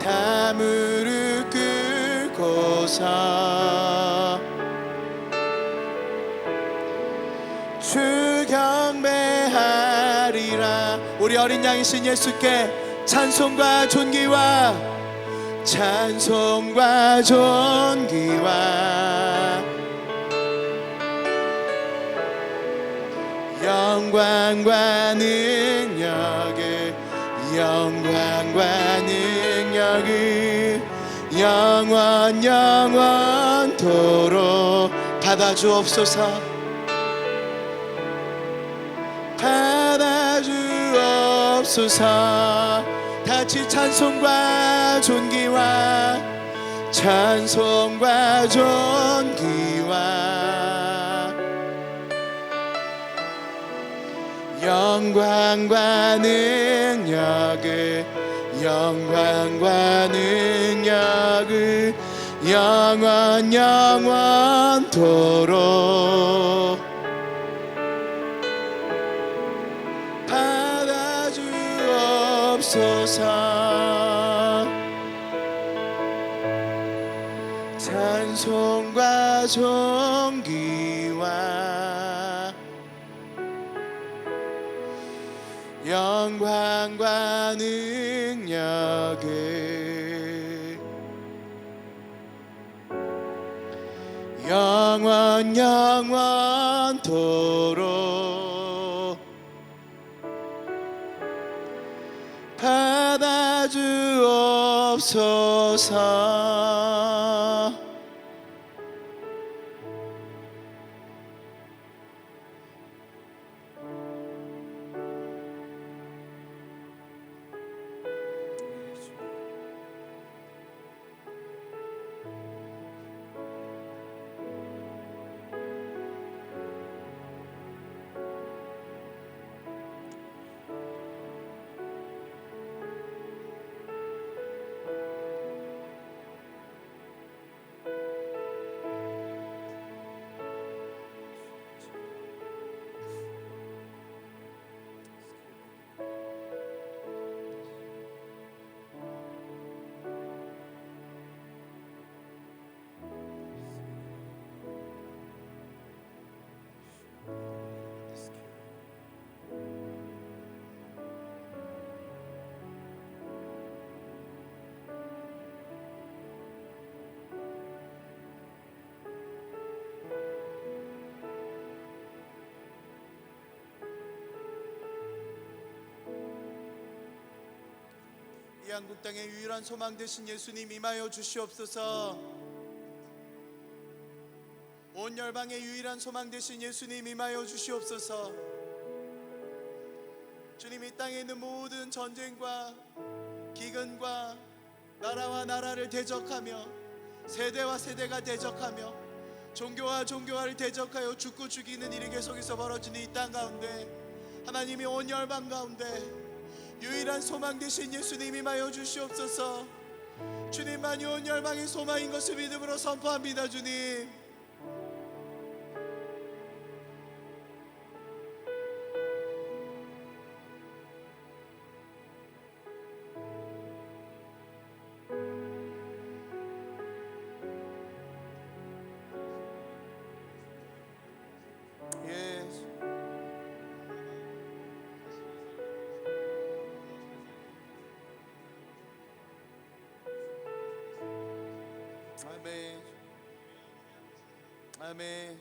[SPEAKER 1] 다 무릎 꿇고서 주 경배하리라. 우리 어린 양이신 예수께 찬송과 존귀와 찬송과 존귀와 영광과 능력을, 영광과 능력을 영원 영원토록 받아주옵소서. 받아주옵소서. 같이 찬송과 존귀와 찬송과 존귀와 영광과 능력을 영광과 능력을 영원 영원토록 받아주옵소서. 찬송과 존귀와 영광과 능력을 영원 영원토록 받아주옵소서. 이 한국 땅의 유일한 소망 되신 예수님 임하여 주시옵소서. 온 열방의 유일한 소망 되신 예수님 임하여 주시옵소서. 주님, 이 땅에 있는 모든 전쟁과 기근과 나라와 나라를 대적하며 세대와 세대가 대적하며 종교와 종교와를 대적하여 죽고 죽이는 일이 계속해서 벌어지는 이 땅 가운데 하나님이 온 열방 가운데 유일한 소망 되신 예수님 임하여 주시옵소서. 주님만이 온 열방의 소망인 것을 믿음으로 선포합니다. 주님, 아멘. 아멘.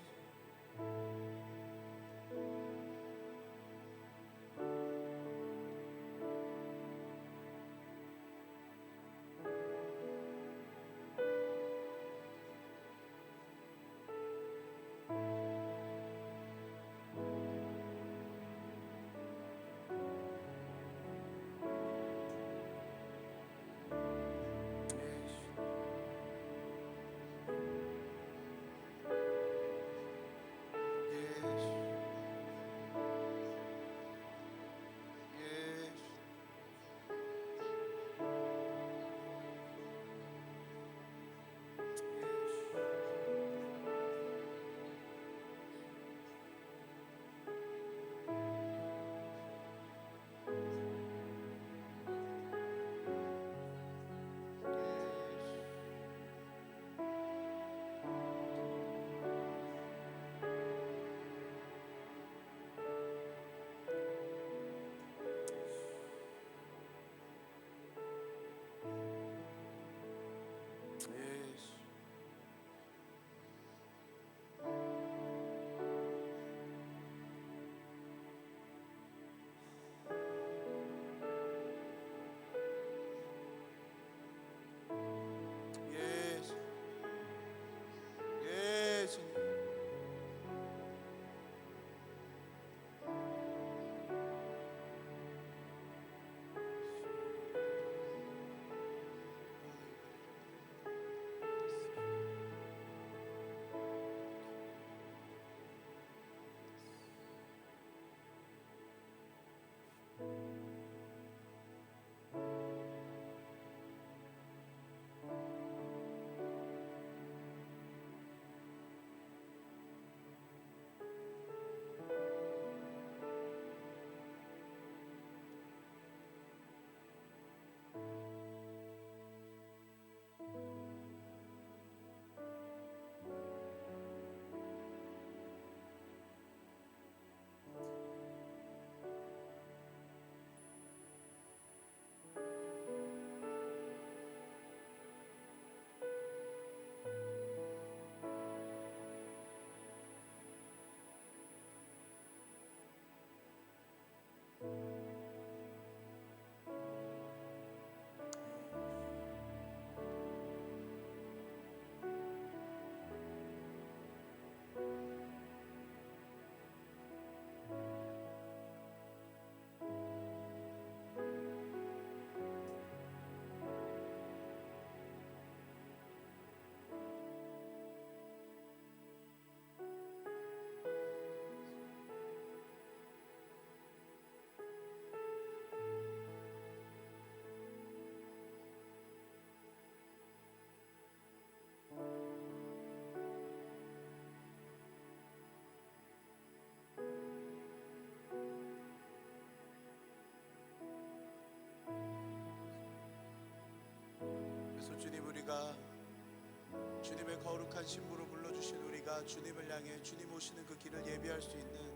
[SPEAKER 1] 거룩한 신부로 불러주신 우리가 주님을 향해 주님 오시는 그 길을 예비할 수 있는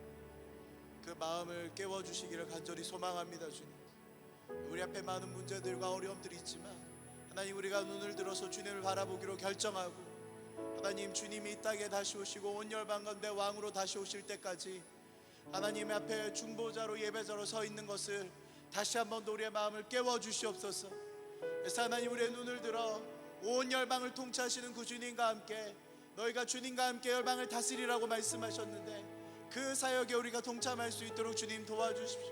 [SPEAKER 1] 그 마음을 깨워주시기를 간절히 소망합니다. 주님, 우리 앞에 많은 문제들과 어려움들이 있지만 하나님, 우리가 눈을 들어서 주님을 바라보기로 결정하고 하나님, 주님이 이 땅에 다시 오시고 온 열방 가운데 왕으로 다시 오실 때까지 하나님 앞에 중보자로 예배자로 서 있는 것을 다시 한번 우리의 마음을 깨워주시옵소서. 그래서 하나님, 우리의 눈을 들어 온 열방을 통치하시는 그 주님과 함께, 너희가 주님과 함께 열방을 다스리라고 말씀하셨는데 그 사역에 우리가 동참할 수 있도록 주님 도와주십시오.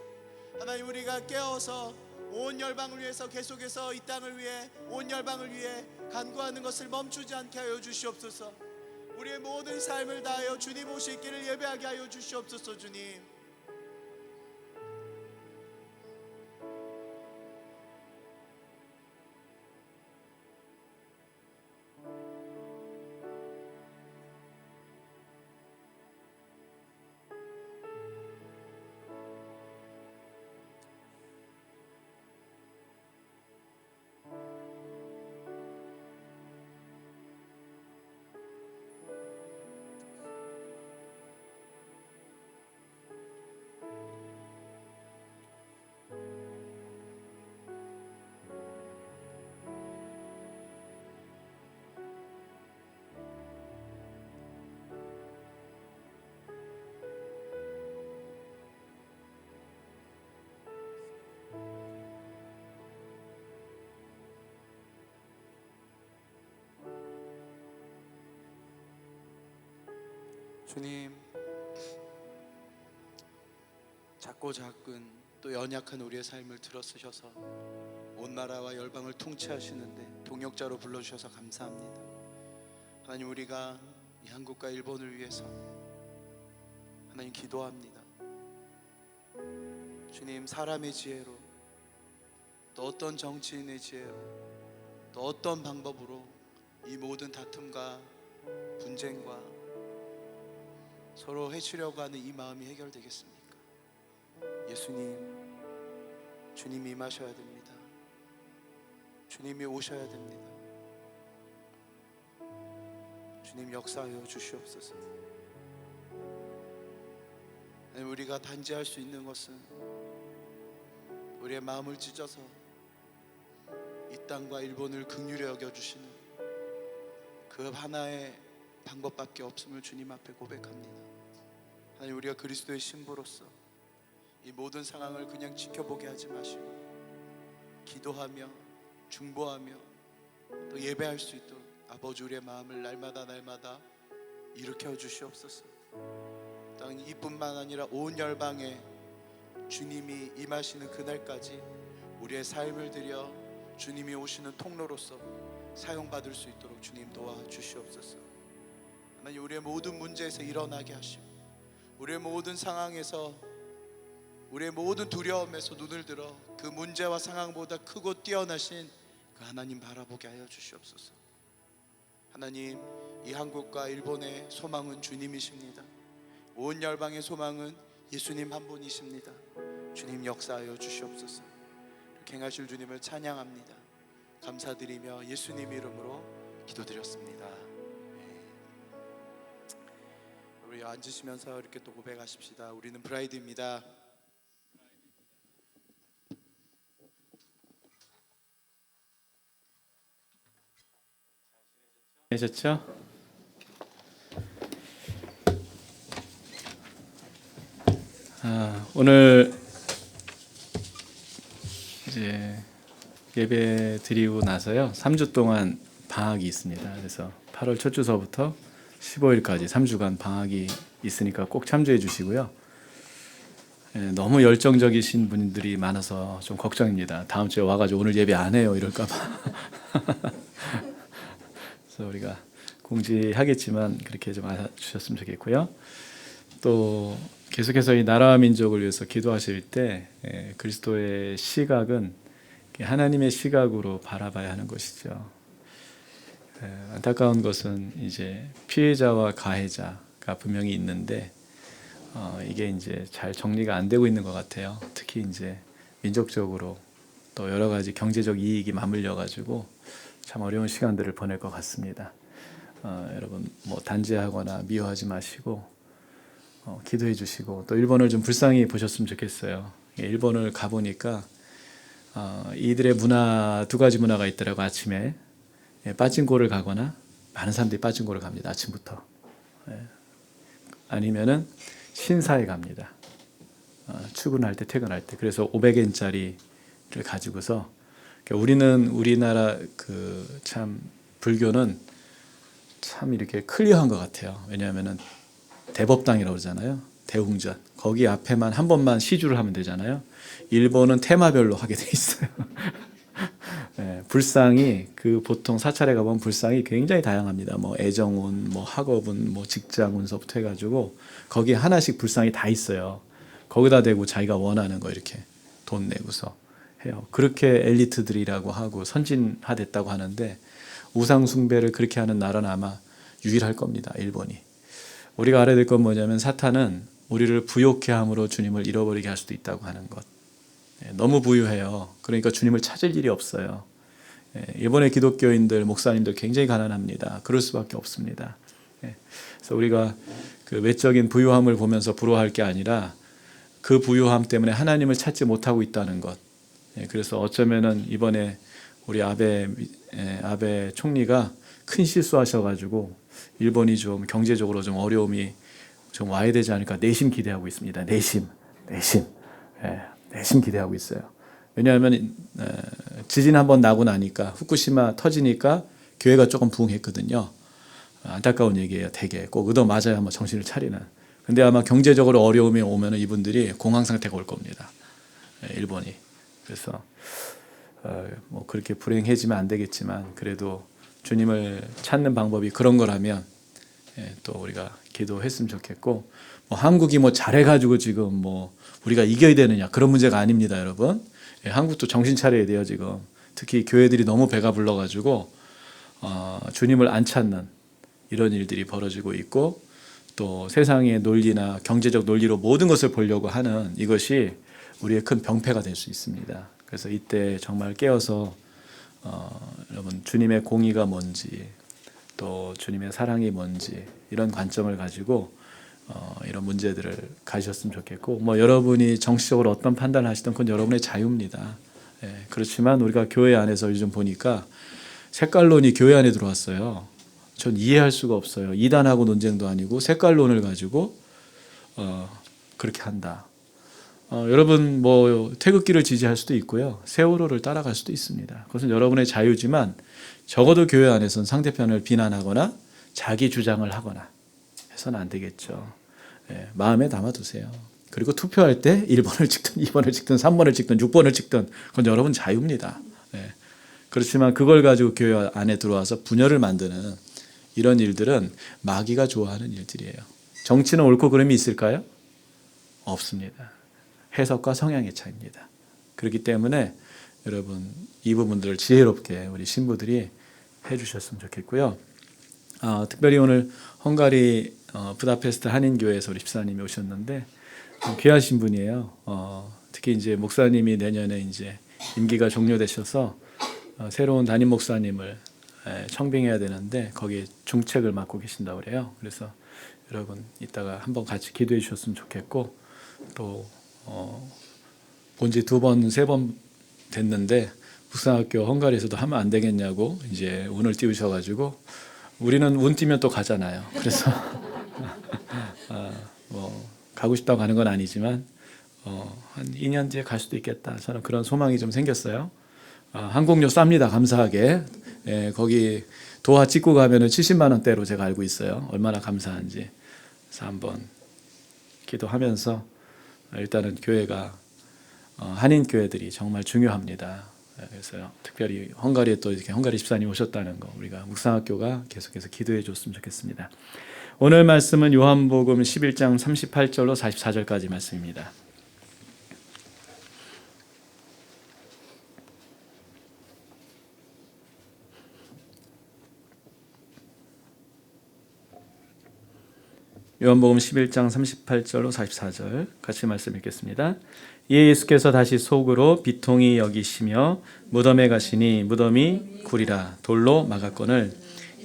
[SPEAKER 1] 하나님, 우리가 깨어서 온 열방을 위해서 계속해서 이 땅을 위해, 온 열방을 위해 간구하는 것을 멈추지 않게 하여 주시옵소서. 우리의 모든 삶을 다하여 주님 오실 길을 예배하게 하여 주시옵소서. 주님, 주님, 작고 작은 또 연약한 우리의 삶을 들어쓰셔서 온 나라와 열방을 통치하시는데 동역자로 불러주셔서 감사합니다. 하나님, 우리가 이 한국과 일본을 위해서 하나님 기도합니다. 주님, 사람의 지혜로, 또 어떤 정치인의 지혜로, 또 어떤 방법으로 이 모든 다툼과 분쟁과 서로 해치려고 하는 이 마음이 해결되겠습니까? 예수님, 주님이 임하셔야 됩니다. 주님이 오셔야 됩니다. 주님, 역사하여 주시옵소서. 우리가 단지할 수 있는 것은 우리의 마음을 찢어서 이 땅과 일본을 긍휼히 여겨주시는 그 하나의 방법밖에 없음을 주님 앞에 고백합니다. 하나님, 우리가 그리스도의 신부로서 이 모든 상황을 그냥 지켜보게 하지 마시고 기도하며 중보하며 또 예배할 수 있도록 아버지, 우리의 마음을 날마다 일으켜 주시옵소서. 땅 이뿐만 아니라 온 열방에 주님이 임하시는 그날까지 우리의 삶을 들여 주님이 오시는 통로로서 사용받을 수 있도록 주님 도와주시옵소서. 하나님, 우리의 모든 문제에서 일어나게 하시고 우리의 모든 상황에서, 우리의 모든 두려움에서 눈을 들어 그 문제와 상황보다 크고 뛰어나신 그 하나님 바라보게 하여 주시옵소서. 하나님, 이 한국과 일본의 소망은 주님이십니다. 온 열방의 소망은 예수님 한 분이십니다. 주님, 역사하여 주시옵소서. 이렇게 행하실 주님을 찬양합니다. 감사드리며 예수님 이름으로 기도드렸습니다. 우리 앉으시면서 이렇게 또 고백하십시다. 우리는 브라이드입니다.
[SPEAKER 2] 되셨죠? 오늘 이제 예배 드리고 나서요 3주 동안 방학이 있습니다. 그래서 8월 첫 주서부터 15일까지 3주간 방학이 있으니까 꼭 참조해 주시고요. 너무 열정적이신 분들이 많아서 좀 걱정입니다. 다음 주에 와가지고 오늘 예배 안 해요 이럴까봐. 그래서 우리가 공지하겠지만 그렇게 좀 알아주셨으면 좋겠고요. 또 계속해서 이 나라와 민족을 위해서 기도하실 때 그리스도의 시각은 하나님의 시각으로 바라봐야 하는 것이죠. 안타까운 것은 이제 피해자와 가해자가 분명히 있는데 이게 이제 잘 정리가 안 되고 있는 것 같아요. 특히 이제 민족적으로 또 여러 가지 경제적 이익이 맞물려 가지고 참 어려운 시간들을 보낼 것 같습니다. 여러분 뭐 단죄하거나 미워하지 마시고 기도해 주시고 또 일본을 좀 불쌍히 보셨으면 좋겠어요. 일본을 가보니까 이들의 문화 두 가지 문화가 있더라고. 아침에 빠진코를 가거나 많은 사람들이 빠진코를 갑니다. 아침부터. 아니면은 신사에 갑니다. 출근할 때 퇴근할 때. 그래서 500엔짜리를 가지고서 우리는 우리나라 그 참 불교는 참 이렇게 클리어한 것 같아요. 왜냐하면은 대법당이라고 그러잖아요. 대웅전 거기 앞에만 한 번만 시주를 하면 되잖아요. 일본은 테마별로 하게 돼 있어요. 불상이 그 보통 사찰에 가보면 불상이 굉장히 다양합니다. 뭐 애정운, 뭐 학업운, 뭐 직장운서부터 해가지고 거기 하나씩 불상이 다 있어요. 거기다 대고 자기가 원하는 거 이렇게 돈 내고서 해요. 그렇게 엘리트들이라고 하고 선진화됐다고 하는데 우상 숭배를 그렇게 하는 나라는 아마 유일할 겁니다. 일본이. 우리가 알아야 될 건 뭐냐면 사탄은 우리를 부욕해 함으로 주님을 잃어버리게 할 수도 있다고 하는 것. 너무 부유해요. 그러니까 주님을 찾을 일이 없어요. 일본의 기독교인들, 목사님들 굉장히 가난합니다. 그럴 수밖에 없습니다. 그래서 우리가 그 외적인 부유함을 보면서 부러워할 게 아니라 그 부유함 때문에 하나님을 찾지 못하고 있다는 것. 그래서 어쩌면은 이번에 우리 아베 총리가 큰 실수하셔가지고 일본이 좀 경제적으로 좀 어려움이 좀 와야 되지 않을까 내심 기대하고 있습니다. 내심 기대하고 있어요. 왜냐하면 지진 한번 나고 나니까 후쿠시마 터지니까 교회가 조금 부흥했거든요. 안타까운 얘기예요. 되게 꼭 얻어 맞아야 한번 정신을 차리는. 근데 아마 경제적으로 어려움이 오면 이분들이 공황 상태가 올 겁니다. 일본이. 그래서 뭐 그렇게 불행해지면 안 되겠지만 그래도 주님을 찾는 방법이 그런 거라면 또 우리가 기도했으면 좋겠고 뭐 한국이 뭐 잘해가지고 지금 뭐 우리가 이겨야 되느냐 그런 문제가 아닙니다, 여러분. 한국도 정신 차려야 돼요 지금. 특히 교회들이 너무 배가 불러가지고 주님을 안 찾는 이런 일들이 벌어지고 있고 또 세상의 논리나 경제적 논리로 모든 것을 보려고 하는 이것이 우리의 큰 병폐가 될 수 있습니다. 그래서 이때 정말 깨어서 여러분 주님의 공의가 뭔지 또 주님의 사랑이 뭔지 이런 관점을 가지고 이런 문제들을 가지셨으면 좋겠고 뭐 여러분이 정치적으로 어떤 판단을 하시든 그건 여러분의 자유입니다. 그렇지만 우리가 교회 안에서 요즘 보니까 색깔론이 교회 안에 들어왔어요. 전 이해할 수가 없어요. 이단하고 논쟁도 아니고 색깔론을 가지고 그렇게 한다. 여러분 뭐 태극기를 지지할 수도 있고요. 세월호를 따라갈 수도 있습니다. 그것은 여러분의 자유지만 적어도 교회 안에서는 상대편을 비난하거나 자기 주장을 하거나 해서는 안 되겠죠. 마음에 담아두세요. 그리고 투표할 때 1번을 찍든 2번을 찍든 3번을 찍든 6번을 찍든 그건 여러분 자유입니다. 그렇지만 그걸 가지고 교회 안에 들어와서 분열을 만드는 이런 일들은 마귀가 좋아하는 일들이에요. 정치는 옳고 그름이 있을까요? 없습니다. 해석과 성향의 차이입니다. 그렇기 때문에 여러분 이 부분들을 지혜롭게 우리 신부들이 해주셨으면 좋겠고요. 특별히 오늘 헝가리 부다페스트 한인교회에서 우리 집사님이 오셨는데 귀하신 분이에요. 특히 이제 목사님이 내년에 이제 임기가 종료되셔서 새로운 담임 목사님을 청빙해야 되는데 거기에 중책을 맡고 계신다고 그래요. 그래서 여러분 이따가 한번 같이 기도해 주셨으면 좋겠고 또 본지 2번, 3번 됐는데 묵상학교 헝가리에서도 하면 안 되겠냐고 이제 운을 띄우셔가지고 우리는 운 띄면 또 가잖아요. 그래서 뭐 가고 싶다고 가는 건 아니지만 한 2년 뒤에 갈 수도 있겠다. 저는 그런 소망이 좀 생겼어요. 항공료 쌉니다. 감사하게. 거기 도하 찍고 가면은 70만 원대로 제가 알고 있어요. 얼마나 감사한지. 그래서 한번 기도하면서 일단은 교회가 한인 교회들이 정말 중요합니다. 그래서 특별히 헝가리에 또 이렇게 헝가리 집사님 오셨다는 거 우리가 묵상학교가 계속해서 기도해 줬으면 좋겠습니다. 오늘 말씀은 요한복음 11장 38절로 44절까지 말씀입니다. 요한복음 11장 38절로 44절 같이 말씀 읽겠습니다. 이에 예수께서 다시 속으로 비통히 여기시며 무덤에 가시니 무덤이 굴이라 돌로 막았거늘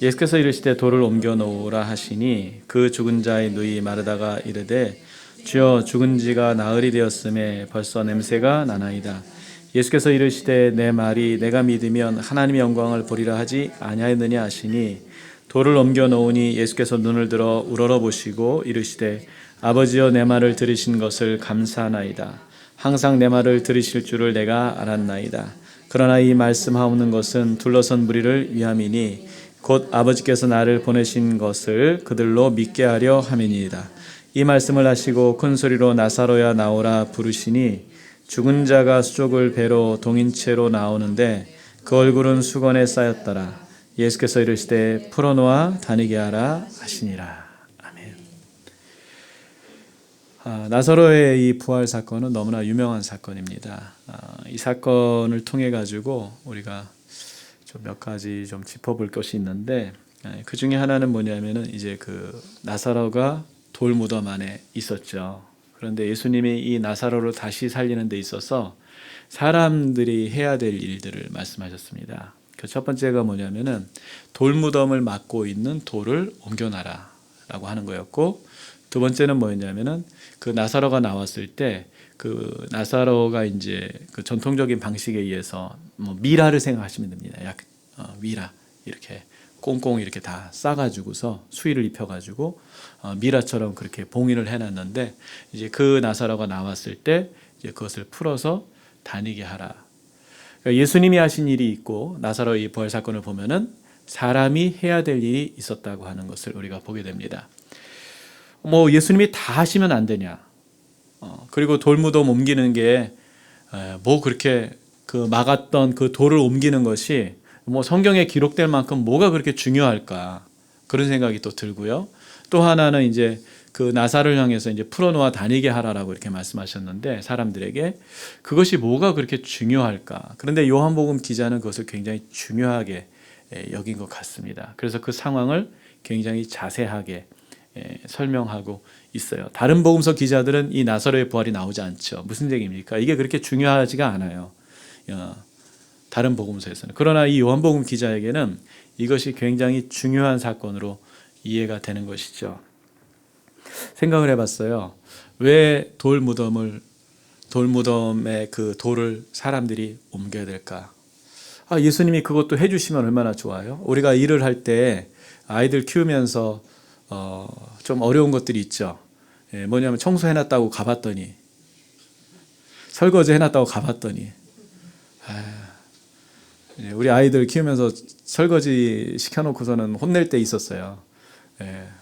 [SPEAKER 2] 예수께서 이르시되 돌을 옮겨 놓으라 하시니 그 죽은 자의 누이 마르다가 이르되 주여 죽은 지가 나흘이 되었음에 벌써 냄새가 나나이다. 예수께서 이르시되 내 말이 내가 믿으면 하나님의 영광을 보리라 하지 아니하였느냐 하시니 돌을 옮겨 놓으니 예수께서 눈을 들어 우러러 보시고 이르시되 아버지여 내 말을 들으신 것을 감사하나이다. 항상 내 말을 들으실 줄을 내가 알았나이다. 그러나 이 말씀하옵는 것은 둘러선 무리를 위함이니 곧 아버지께서 나를 보내신 것을 그들로 믿게 하려 함이니이다. 이 말씀을 하시고 큰 소리로 나사로야 나오라 부르시니 죽은 자가 수족을 배로 동인채로 나오는데 그 얼굴은 수건에 쌓였더라. 예수께서 이르시되 풀어놓아 다니게 하라 하시니라. 아멘. 나사로의 이 부활 사건은 너무나 유명한 사건입니다. 이 사건을 통해 가지고 우리가 좀 몇 가지 좀 짚어볼 것이 있는데 그 중에 하나는 뭐냐면은 이제 그 나사로가 돌 무덤 안에 있었죠. 그런데 예수님이 이 나사로를 다시 살리는 데 있어서 사람들이 해야 될 일들을 말씀하셨습니다. 그 첫 번째가 뭐냐면은 돌 무덤을 막고 있는 돌을 옮겨놔라라고 하는 거였고, 두 번째는 뭐였냐면은 그 나사로가 나왔을 때 그 나사로가 이제 그 전통적인 방식에 의해서 뭐 미라를 생각하시면 됩니다. 미라 이렇게 꽁꽁 이렇게 다 싸가지고서 수의를 입혀가지고 미라처럼 그렇게 봉인을 해놨는데 이제 그 나사로가 나왔을 때 이제 그것을 풀어서 다니게 하라. 그러니까 예수님이 하신 일이 있고 나사로의 부활 사건을 보면은 사람이 해야 될 일이 있었다고 하는 것을 우리가 보게 됩니다. 뭐 예수님이 다 하시면 안 되냐? 그리고 돌무덤 옮기는 게 뭐 그렇게 그 막았던 그 돌을 옮기는 것이 뭐 성경에 기록될 만큼 뭐가 그렇게 중요할까? 그런 생각이 또 들고요. 또 하나는 이제 그 나사로를 향해서 이제 풀어놓아 다니게 하라라고 이렇게 말씀하셨는데 사람들에게 그것이 뭐가 그렇게 중요할까? 그런데 요한복음 기자는 그것을 굉장히 중요하게 여긴 것 같습니다. 그래서 그 상황을 굉장히 자세하게 설명하고 있어요. 다른 복음서 기자들은 이 나사로의 부활이 나오지 않죠. 무슨 얘기입니까? 이게 그렇게 중요하지가 않아요. 다른 복음서에서는. 그러나 이 요한복음 기자에게는 이것이 굉장히 중요한 사건으로 이해가 되는 것이죠. 생각을 해봤어요. 왜 돌무덤에 그 돌을 사람들이 옮겨야 될까? 예수님이 그것도 해주시면 얼마나 좋아요. 우리가 일을 할 때 아이들 키우면서 좀 어려운 것들이 있죠. 뭐냐면 청소해놨다고 가봤더니, 설거지 해놨다고 가봤더니, 우리 아이들 키우면서 설거지 시켜놓고서는 혼낼 때 있었어요.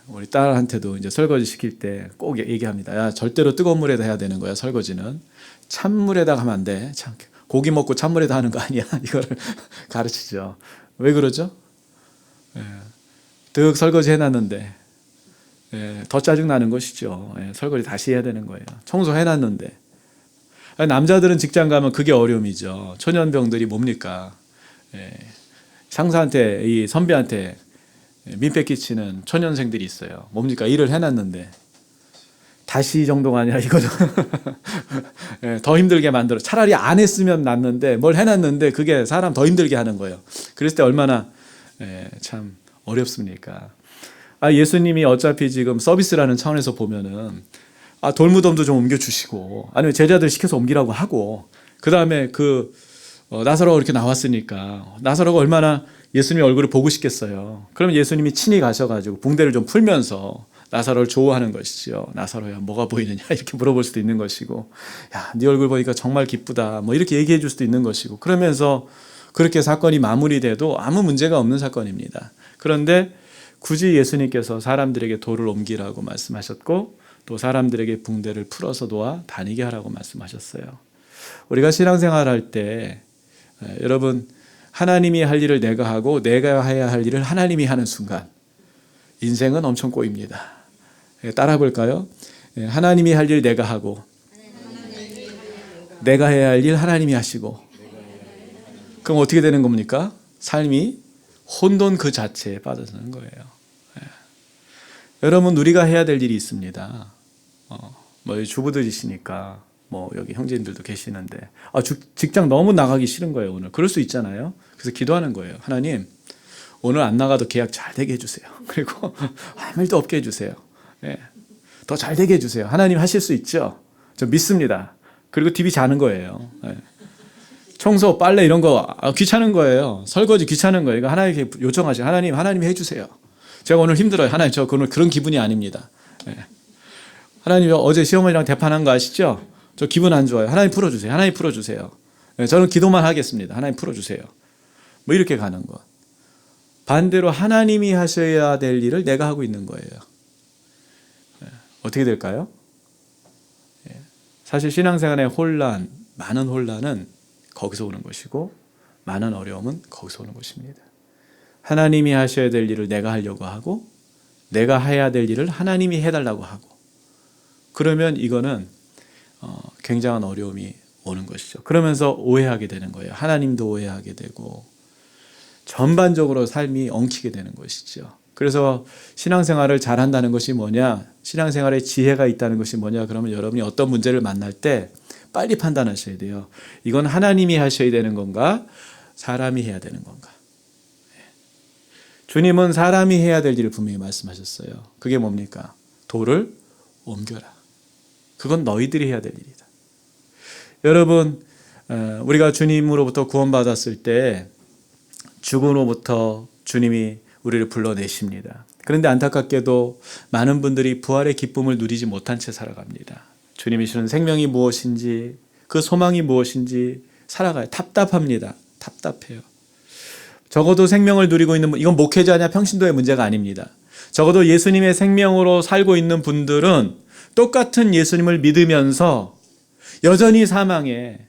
[SPEAKER 2] 우리 딸한테도 이제 설거지 시킬 때 꼭 얘기합니다. 야, 절대로 뜨거운 물에다 해야 되는 거야, 설거지는. 찬물에다 하면 안 돼. 고기 먹고 찬물에다 하는 거 아니야. 이거를 가르치죠. 왜 그러죠? 득 설거지 해놨는데 더 짜증나는 것이죠. 설거지 다시 해야 되는 거예요. 청소해놨는데. 남자들은 직장 가면 그게 어려움이죠. 초년병들이 뭡니까? 상사한테, 이 선배한테 민폐 끼치는 초년생들이 있어요. 뭡니까? 일을 해놨는데 다시 정도가 아니라 이거는 더 힘들게 만들어. 차라리 안 했으면 낫는데 뭘 해놨는데 그게 사람 더 힘들게 하는 거예요. 그랬을 때 얼마나 참 어렵습니까? 예수님이 어차피 지금 서비스라는 차원에서 보면은 돌무덤도 좀 옮겨주시고 아니면 제자들 시켜서 옮기라고 하고 그 다음에 나사로가 이렇게 나왔으니까 나사로가 얼마나 예수님의 얼굴을 보고 싶겠어요. 그러면 예수님이 친히 가셔가지고 붕대를 좀 풀면서 나사로를 조우하는 것이죠. 나사로야 뭐가 보이느냐 이렇게 물어볼 수도 있는 것이고, 야, 네 얼굴 보니까 정말 기쁘다 뭐 이렇게 얘기해 줄 수도 있는 것이고, 그러면서 그렇게 사건이 마무리돼도 아무 문제가 없는 사건입니다. 그런데 굳이 예수님께서 사람들에게 돌을 옮기라고 말씀하셨고 또 사람들에게 붕대를 풀어서 놓아 다니게 하라고 말씀하셨어요. 우리가 신앙생활 할 때 여러분, 하나님이 할 일을 내가 하고 내가 해야 할 일을 하나님이 하는 순간 인생은 엄청 꼬입니다. 따라 볼까요? 하나님이 할 일 내가 하고 내가 해야 할 일 하나님이 하시고, 그럼 어떻게 되는 겁니까? 삶이 혼돈 그 자체에 빠져드는 거예요. 여러분, 우리가 해야 될 일이 있습니다. 뭐 주부들이시니까 뭐 여기 형제님들도 계시는데 직장 너무 나가기 싫은 거예요. 오늘 그럴 수 있잖아요. 그래서 기도하는 거예요. 하나님, 오늘 안 나가도 계약 잘 되게 해주세요. 그리고 아무 일도 없게 해주세요. 예. 더 잘 되게 해주세요. 하나님 하실 수 있죠. 저 믿습니다. 그리고 TV 자는 거예요. 예. 청소, 빨래 이런 거 귀찮은 거예요. 설거지 귀찮은 거예요. 하나님께 요청하시고 하나님이 해주세요. 제가 오늘 힘들어요. 하나님 저 오늘 그런 기분이 아닙니다. 예. 하나님 어제 시어머니랑 대판한 거 아시죠? 저 기분 안 좋아요. 하나님 풀어주세요. 하나님 풀어주세요. 예. 저는 기도만 하겠습니다. 하나님 풀어주세요. 뭐 이렇게 가는 거. 반대로 하나님이 하셔야 될 일을 내가 하고 있는 거예요. 예. 어떻게 될까요? 예. 사실 신앙생활의 혼란, 많은 혼란은 거기서 오는 것이고 많은 어려움은 거기서 오는 것입니다. 하나님이 하셔야 될 일을 내가 하려고 하고 내가 해야 될 일을 하나님이 해달라고 하고 그러면 이거는 굉장한 어려움이 오는 것이죠. 그러면서 오해하게 되는 거예요. 하나님도 오해하게 되고 전반적으로 삶이 엉키게 되는 것이죠. 그래서 신앙생활을 잘한다는 것이 뭐냐? 신앙생활에 지혜가 있다는 것이 뭐냐? 그러면 여러분이 어떤 문제를 만날 때 빨리 판단하셔야 돼요. 이건 하나님이 하셔야 되는 건가? 사람이 해야 되는 건가? 주님은 사람이 해야 될 일을 분명히 말씀하셨어요. 그게 뭡니까? 돌을 옮겨라. 그건 너희들이 해야 될 일이다. 여러분, 우리가 주님으로부터 구원받았을 때 죽음으로부터 주님이 우리를 불러내십니다. 그런데 안타깝게도 많은 분들이 부활의 기쁨을 누리지 못한 채 살아갑니다. 주님이 주는 생명이 무엇인지 그 소망이 무엇인지 살아가요. 답답합니다. 답답해요. 적어도 생명을 누리고 있는 분, 이건 목회자냐 평신도의 문제가 아닙니다. 적어도 예수님의 생명으로 살고 있는 분들은 똑같은 예수님을 믿으면서 여전히 사망에,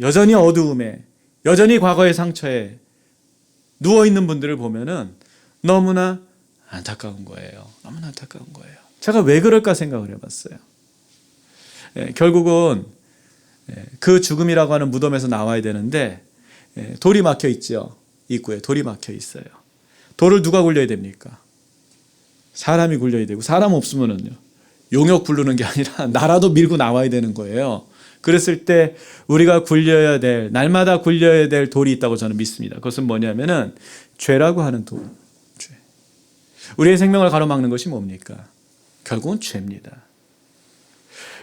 [SPEAKER 2] 여전히 어두움에, 여전히 과거의 상처에 누워있는 분들을 보면은 너무나 안타까운 거예요. 너무나 안타까운 거예요. 제가 왜 그럴까 생각을 해봤어요. 결국은 그 죽음이라고 하는 무덤에서 나와야 되는데 돌이 막혀 있죠. 입구에 돌이 막혀 있어요. 돌을 누가 굴려야 됩니까? 사람이 굴려야 되고 사람 없으면은요. 용역 부르는 게 아니라 나라도 밀고 나와야 되는 거예요. 그랬을 때 우리가 굴려야 될 날마다 굴려야 될 돌이 있다고 저는 믿습니다. 그것은 뭐냐면은 죄라고 하는 돌. 죄. 우리의 생명을 가로막는 것이 뭡니까? 결국은 죄입니다.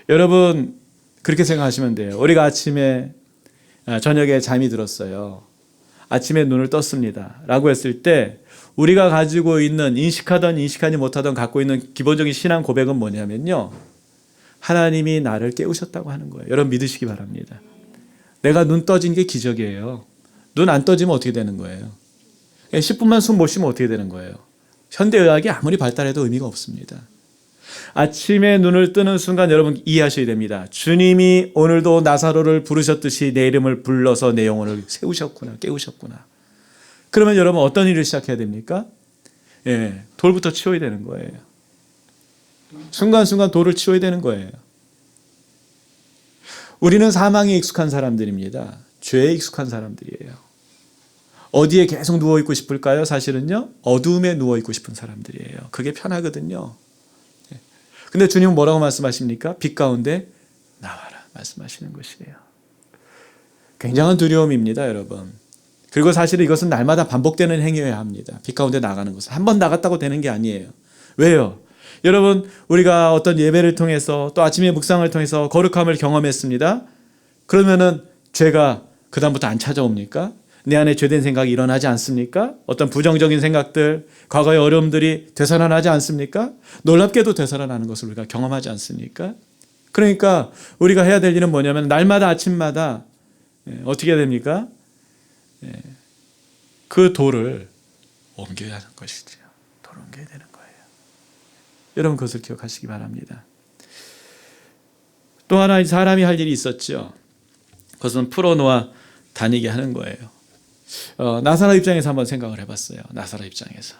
[SPEAKER 2] 여러분 그렇게 생각하시면 돼요. 우리가 아침에 저녁에 잠이 들었어요. 아침에 눈을 떴습니다. 라고 했을 때 우리가 가지고 있는 인식하던 인식하지 못하던 갖고 있는 기본적인 신앙 고백은 뭐냐면요. 하나님이 나를 깨우셨다고 하는 거예요. 여러분 믿으시기 바랍니다. 내가 눈 떠진 게 기적이에요. 눈 안 떠지면 어떻게 되는 거예요? 10분만 숨 못 쉬면 어떻게 되는 거예요? 현대의학이 아무리 발달해도 의미가 없습니다. 아침에 눈을 뜨는 순간 여러분 이해하셔야 됩니다. 주님이 오늘도 나사로를 부르셨듯이 내 이름을 불러서 내 영혼을 세우셨구나, 깨우셨구나. 그러면 여러분 어떤 일을 시작해야 됩니까? 돌부터 치워야 되는 거예요. 순간순간 돌을 치워야 되는 거예요. 우리는 사망에 익숙한 사람들입니다. 죄에 익숙한 사람들이에요. 어디에 계속 누워있고 싶을까요? 사실은요. 어두움에 누워있고 싶은 사람들이에요. 그게 편하거든요. 근데 주님은 뭐라고 말씀하십니까? 빛 가운데 나와라 말씀하시는 것이에요. 굉장한 두려움입니다, 여러분. 그리고 사실은 이것은 날마다 반복되는 행위여야 합니다. 빛 가운데 나가는 것은. 한 번 나갔다고 되는 게 아니에요. 왜요? 여러분 우리가 어떤 예배를 통해서 또 아침의 묵상을 통해서 거룩함을 경험했습니다. 그러면은 죄가 그 다음부터 안 찾아옵니까? 내 안에 죄된 생각이 일어나지 않습니까? 어떤 부정적인 생각들, 과거의 어려움들이 되살아나지 않습니까? 놀랍게도 되살아나는 것을 우리가 경험하지 않습니까? 그러니까 우리가 해야 될 일은 뭐냐면 날마다 아침마다 어떻게 해야 됩니까? 그 돌을 옮겨야 하는 것이죠. 돌을 옮겨야 되는 거예요. 여러분 그것을 기억하시기 바랍니다. 또 하나 사람이 할 일이 있었죠. 그것은 풀어놓아 다니게 하는 거예요. 나사로 입장에서 한번 생각을 해봤어요. 나사로 입장에서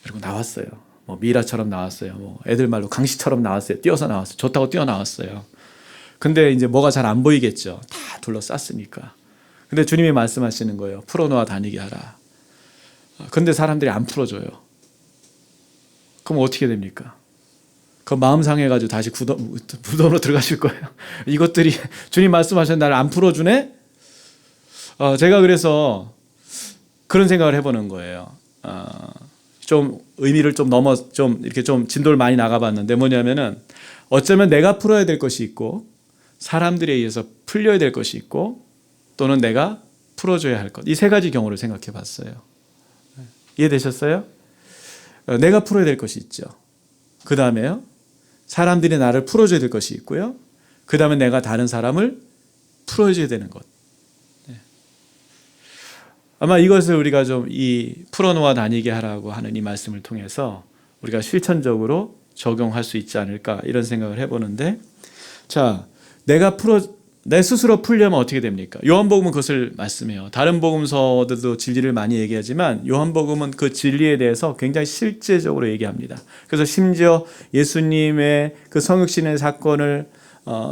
[SPEAKER 2] 그리고 나왔어요. 미라처럼 나왔어요. 애들 말로 강시처럼 나왔어요. 뛰어서 나왔어요. 좋다고 뛰어 나왔어요. 근데 이제 뭐가 잘 안 보이겠죠. 다 둘러쌌으니까. 근데 주님이 말씀하시는 거예요. 풀어놓아 다니게 하라. 근데 사람들이 안 풀어줘요. 그럼 어떻게 됩니까? 그 마음 상해가지고 다시 무덤으로 들어가실 거예요. 이것들이 주님 말씀하신 나를 안 풀어주네? 제가 그래서 그런 생각을 해보는 거예요. 좀 의미를 좀 이렇게 좀 진도를 많이 나가봤는데 뭐냐면은 어쩌면 내가 풀어야 될 것이 있고 사람들에 의해서 풀려야 될 것이 있고 또는 내가 풀어줘야 할 것. 이 세 가지 경우를 생각해 봤어요. 이해되셨어요? 내가 풀어야 될 것이 있죠. 그 다음에요. 사람들이 나를 풀어줘야 될 것이 있고요. 그 다음에 내가 다른 사람을 풀어줘야 되는 것. 아마 이것을 우리가 좀 이 풀어놓아 다니게 하라고 하는 이 말씀을 통해서 우리가 실천적으로 적용할 수 있지 않을까 이런 생각을 해보는데, 자, 내 스스로 풀려면 어떻게 됩니까? 요한복음은 그것을 말씀해요. 다른 복음서들도 진리를 많이 얘기하지만 요한복음은 그 진리에 대해서 굉장히 실제적으로 얘기합니다. 그래서 심지어 예수님의 그 성육신의 사건을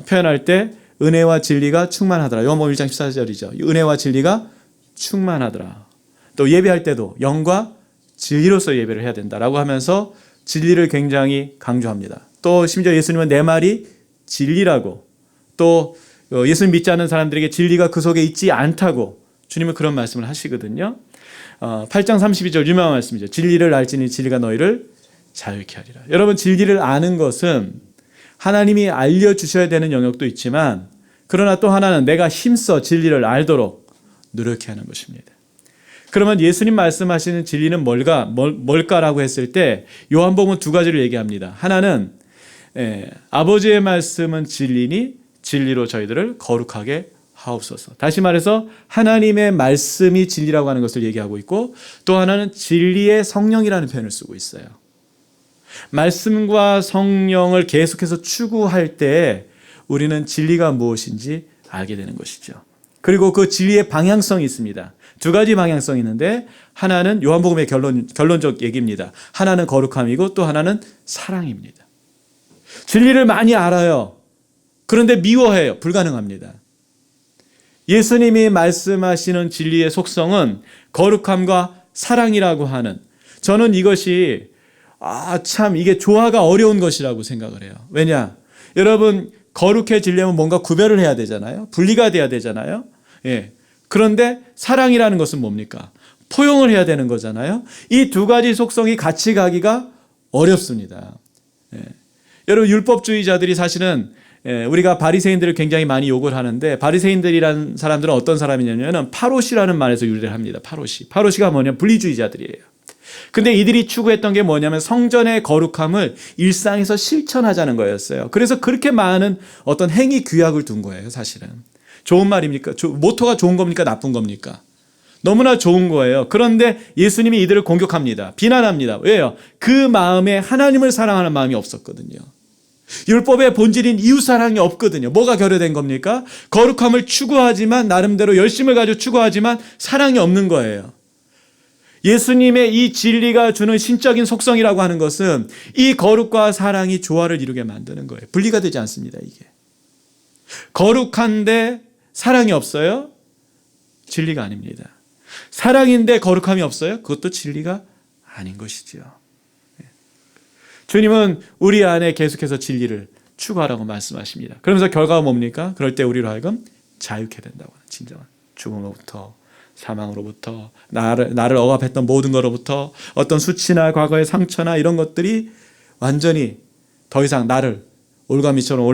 [SPEAKER 2] 표현할 때 은혜와 진리가 충만하더라. 요한복음 1장 14절이죠. 은혜와 진리가 충만하더라. 또 예배할 때도 영과 진리로서 예배를 해야 된다라고 하면서 진리를 굉장히 강조합니다. 또 심지어 예수님은 내 말이 진리라고, 또 예수님 믿지 않는 사람들에게 진리가 그 속에 있지 않다고 주님은 그런 말씀을 하시거든요. 8장 32절 유명한 말씀이죠. 진리를 알지니 진리가 너희를 자유케 하리라. 여러분, 진리를 아는 것은 하나님이 알려주셔야 되는 영역도 있지만, 그러나 또 하나는 내가 힘써 진리를 알도록 노력해야 하는 것입니다. 그러면 예수님 말씀하시는 진리는 뭘까라고 했을 때 요한복음은 두 가지를 얘기합니다. 하나는 아버지의 말씀은 진리니 진리로 저희들을 거룩하게 하옵소서. 다시 말해서 하나님의 말씀이 진리라고 하는 것을 얘기하고 있고, 또 하나는 진리의 성령이라는 표현을 쓰고 있어요. 말씀과 성령을 계속해서 추구할 때 우리는 진리가 무엇인지 알게 되는 것이죠. 그리고 그 진리의 방향성이 있습니다. 두 가지 방향성이 있는데, 하나는 요한복음의 결론적 얘기입니다. 하나는 거룩함이고 또 하나는 사랑입니다. 진리를 많이 알아요. 그런데 미워해요. 불가능합니다. 예수님이 말씀하시는 진리의 속성은 거룩함과 사랑이라고 하는, 저는 이것이 참 이게 조화가 어려운 것이라고 생각을 해요. 왜냐? 여러분, 거룩해지려면 뭔가 구별을 해야 되잖아요. 분리가 돼야 되잖아요. 예. 그런데 사랑이라는 것은 뭡니까? 포용을 해야 되는 거잖아요. 이 두 가지 속성이 같이 가기가 어렵습니다. 예. 여러분, 율법주의자들이 사실은 우리가 바리새인들을 굉장히 많이 욕을 하는데, 바리새인들이라는 사람들은 어떤 사람이냐면 파로시라는 말에서 유래를 합니다. 파로시가 뭐냐면 분리주의자들이에요. 근데 이들이 추구했던 게 뭐냐면 성전의 거룩함을 일상에서 실천하자는 거였어요. 그래서 그렇게 많은 어떤 행위 규약을 둔 거예요, 사실은. 좋은 말입니까? 모토가 좋은 겁니까? 나쁜 겁니까? 너무나 좋은 거예요. 그런데 예수님이 이들을 공격합니다. 비난합니다. 왜요? 그 마음에 하나님을 사랑하는 마음이 없었거든요. 율법의 본질인 이웃사랑이 없거든요. 뭐가 결여된 겁니까? 거룩함을 추구하지만, 나름대로 열심을 가지고 추구하지만 사랑이 없는 거예요. 예수님의 이 진리가 주는 신적인 속성이라고 하는 것은 이 거룩과 사랑이 조화를 이루게 만드는 거예요. 분리가 되지 않습니다, 이게. 거룩한데 사랑이 없어요? 진리가 아닙니다. 사랑인데 거룩함이 없어요? 그것도 진리가 아닌 것이죠. 주님은 우리 안에 계속해서 진리를 추구하라고 말씀하십니다. 그러면서 결과가 뭡니까? 그럴 때 우리로 하여금 자유케 된다고 하는, 진정한 죽음으로부터, 사망으로부터, 나를 억압했던 모든 것으로부터, 어떤 수치나 과거의 상처나 이런 것들이 완전히 더 이상 나를 올가미처럼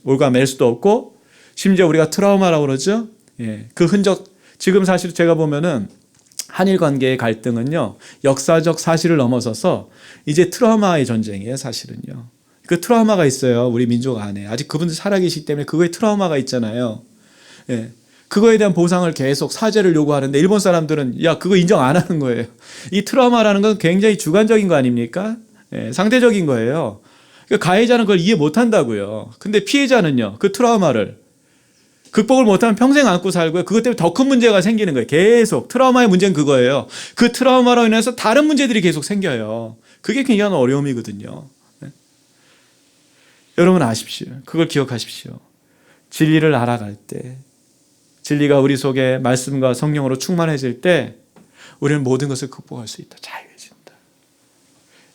[SPEAKER 2] 올가맬 수도 없고, 심지어 우리가 트라우마라고 그러죠. 예, 그 흔적, 지금 사실 제가 보면은 한일 관계의 갈등은요, 역사적 사실을 넘어서서 이제 트라우마의 전쟁이에요, 사실은요. 그 트라우마가 있어요, 우리 민족 안에. 아직 그분들 살아계시기 때문에 그거에 트라우마가 있잖아요. 예. 그거에 대한 보상을 계속 사죄를 요구하는데 일본 사람들은 그거 인정 안 하는 거예요. 이 트라우마라는 건 굉장히 주관적인 거 아닙니까? 예, 상대적인 거예요. 그러니까 가해자는 그걸 이해 못 한다고요. 근데 피해자는요, 그 트라우마를 극복을 못하면 평생 안고 살고요. 그것 때문에 더 큰 문제가 생기는 거예요. 계속. 트라우마의 문제는 그거예요. 그 트라우마로 인해서 다른 문제들이 계속 생겨요. 그게 굉장히 어려움이거든요. 네? 여러분 아십시오. 그걸 기억하십시오. 진리를 알아갈 때, 진리가 우리 속에 말씀과 성령으로 충만해질 때 우리는 모든 것을 극복할 수 있다. 자유해진다.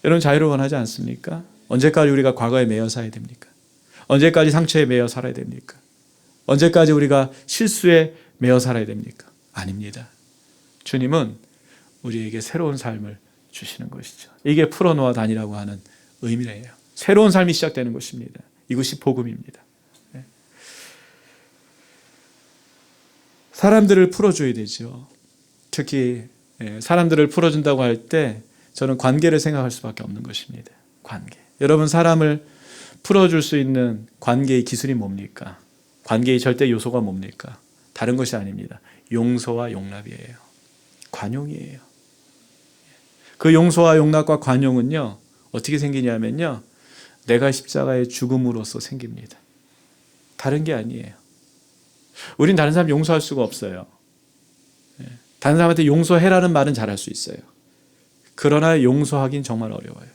[SPEAKER 2] 여러분, 자유를 원하지 않습니까? 언제까지 우리가 과거에 매여 살아야 됩니까? 언제까지 상처에 매여 살아야 됩니까? 언제까지 우리가 실수에 매여 살아야 됩니까? 아닙니다. 주님은 우리에게 새로운 삶을 주시는 것이죠. 이게 풀어놓아 다니라고 하는 의미예요. 새로운 삶이 시작되는 것입니다. 이것이 복음입니다. 사람들을 풀어줘야 되죠. 특히 사람들을 풀어준다고 할 때 저는 관계를 생각할 수밖에 없는 것입니다. 관계. 여러분, 사람을 풀어줄 수 있는 관계의 기술이 뭡니까? 관계의 절대 요소가 뭡니까? 다른 것이 아닙니다. 용서와 용납이에요. 관용이에요. 그 용서와 용납과 관용은요, 어떻게 생기냐면요, 내가 십자가의 죽음으로써 생깁니다. 다른 게 아니에요. 우린 다른 사람 용서할 수가 없어요. 다른 사람한테 용서해라는 말은 잘할 수 있어요. 그러나 용서하긴 정말 어려워요.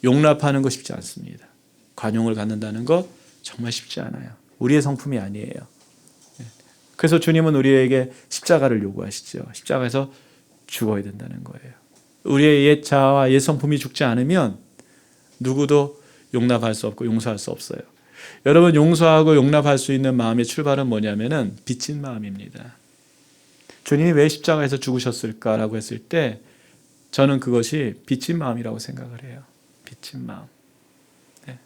[SPEAKER 2] 용납하는 거 쉽지 않습니다. 관용을 갖는다는 거 정말 쉽지 않아요. 우리의 성품이 아니에요. 그래서 주님은 우리에게 십자가를 요구하시죠. 십자가에서 죽어야 된다는 거예요. 우리의 옛 자아와 옛 성품이 죽지 않으면 누구도 용납할 수 없고 용서할 수 없어요. 여러분, 용서하고 용납할 수 있는 마음의 출발은 뭐냐면은 빚진 마음입니다. 주님이 왜 십자가에서 죽으셨을까라고 했을 때 저는 그것이 빚진 마음이라고 생각을 해요. 빚진 마음. 네.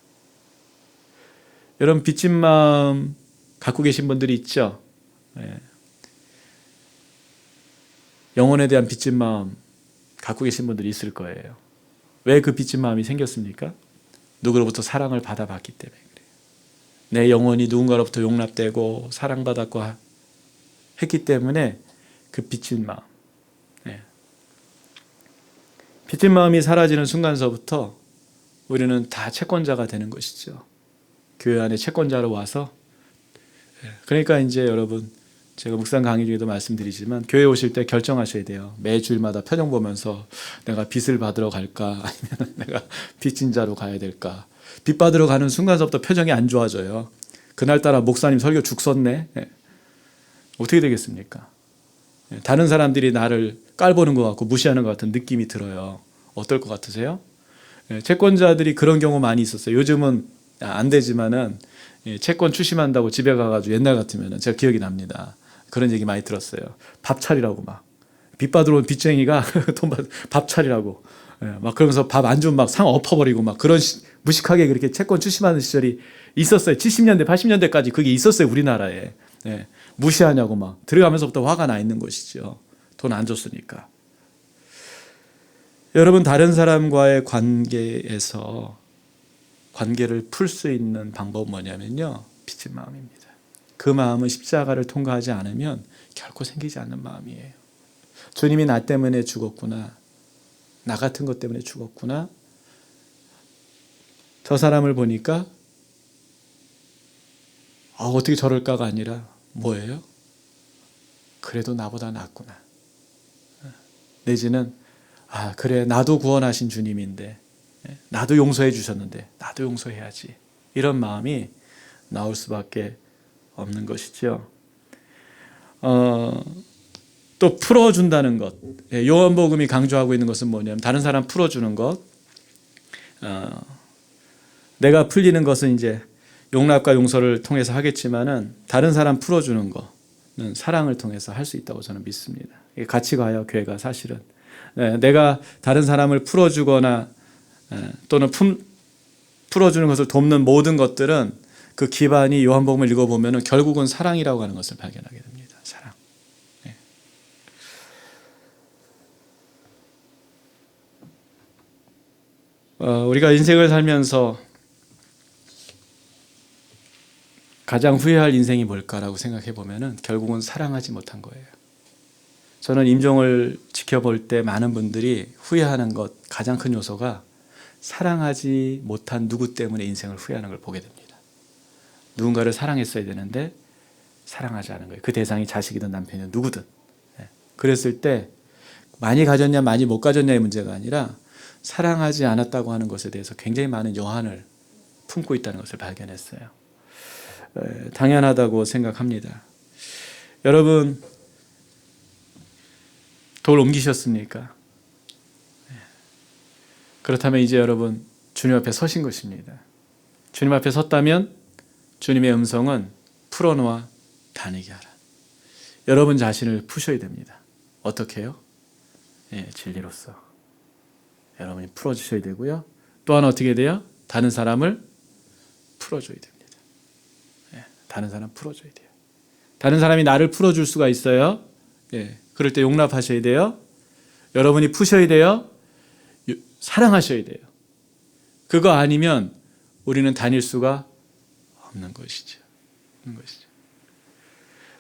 [SPEAKER 2] 여러분, 빚진 마음 갖고 계신 분들이 있죠? 네. 영혼에 대한 빚진 마음 갖고 계신 분들이 있을 거예요. 왜 그 빚진 마음이 생겼습니까? 누구로부터 사랑을 받아봤기 때문에 그래요. 내 영혼이 누군가로부터 용납되고 사랑받았고 했기 때문에 그 빚진 마음. 네. 빚진 마음이 사라지는 순간서부터 우리는 다 채권자가 되는 것이죠. 교회 안에 채권자로 와서, 그러니까 이제 여러분, 제가 묵상 강의 중에도 말씀드리지만 교회 오실 때 결정하셔야 돼요. 매 주일마다 표정 보면서 내가 빚을 받으러 갈까, 아니면 내가 빚진 자로 가야 될까. 빚 받으러 가는 순간서부터 표정이 안 좋아져요. 그날따라 목사님 설교 죽 썼네. 어떻게 되겠습니까? 다른 사람들이 나를 깔보는 것 같고 무시하는 것 같은 느낌이 들어요. 어떨 것 같으세요? 채권자들이 그런 경우 많이 있었어요. 요즘은 안 되지만은 채권 추심한다고 집에 가가지고 옛날 같으면 제가 기억이 납니다. 그런 얘기 많이 들었어요. 밥 차리라고 막 빚 받으러 온 빚쟁이가 밥 차리라고 막 그러면서 밥 안 주면 막 상 엎어버리고 막 그런 무식하게 그렇게 채권 추심하는 시절이 있었어요. 70년대 80년대까지 그게 있었어요. 우리나라에. 무시하냐고 막 들어가면서부터 화가 나 있는 것이죠. 돈 안 줬으니까. 여러분, 다른 사람과의 관계에서 관계를 풀 수 있는 방법은 뭐냐면요, 빚진 마음입니다. 그 마음은 십자가를 통과하지 않으면 결코 생기지 않는 마음이에요. 주님이 나 때문에 죽었구나, 나 같은 것 때문에 죽었구나, 저 사람을 보니까 어떻게 저럴까가 아니라 뭐예요? 그래도 나보다 낫구나. 내지는 그래, 나도 구원하신 주님인데, 나도 용서해 주셨는데 나도 용서해야지. 이런 마음이 나올 수밖에 없는 것이죠. 또 풀어준다는 것. 요한복음이 강조하고 있는 것은 뭐냐면 다른 사람 풀어주는 것. 내가 풀리는 것은 이제 용납과 용서를 통해서 하겠지만은 다른 사람 풀어주는 거는 사랑을 통해서 할 수 있다고 저는 믿습니다. 같이 가요, 교회가 사실은. 내가 다른 사람을 풀어주거나 또는 풀어주는 것을 돕는 모든 것들은 그 기반이 요한복음을 읽어보면 결국은 사랑이라고 하는 것을 발견하게 됩니다. 사랑. 우리가 인생을 살면서 가장 후회할 인생이 뭘까라고 생각해 보면 결국은 사랑하지 못한 거예요. 저는 임종을 지켜볼 때 많은 분들이 후회하는 것 가장 큰 요소가 사랑하지 못한 누구 때문에 인생을 후회하는 걸 보게 됩니다. 누군가를 사랑했어야 되는데 사랑하지 않은 거예요. 그 대상이 자식이든 남편이든 누구든. 그랬을 때 많이 가졌냐 많이 못 가졌냐의 문제가 아니라 사랑하지 않았다고 하는 것에 대해서 굉장히 많은 여한을 품고 있다는 것을 발견했어요. 당연하다고 생각합니다. 여러분, 돌 옮기셨습니까? 그렇다면 이제 여러분 주님 앞에 서신 것입니다. 주님 앞에 섰다면 주님의 음성은 풀어놓아 다니게 하라. 여러분 자신을 푸셔야 됩니다. 어떻게 해요? 진리로서 여러분이 풀어주셔야 되고요. 또한 어떻게 돼요? 다른 사람을 풀어줘야 됩니다. 다른 사람 풀어줘야 돼요. 다른 사람이 나를 풀어줄 수가 있어요. 그럴 때 용납하셔야 돼요. 여러분이 푸셔야 돼요. 사랑하셔야 돼요. 그거 아니면 우리는 다닐 수가 없는 것이죠.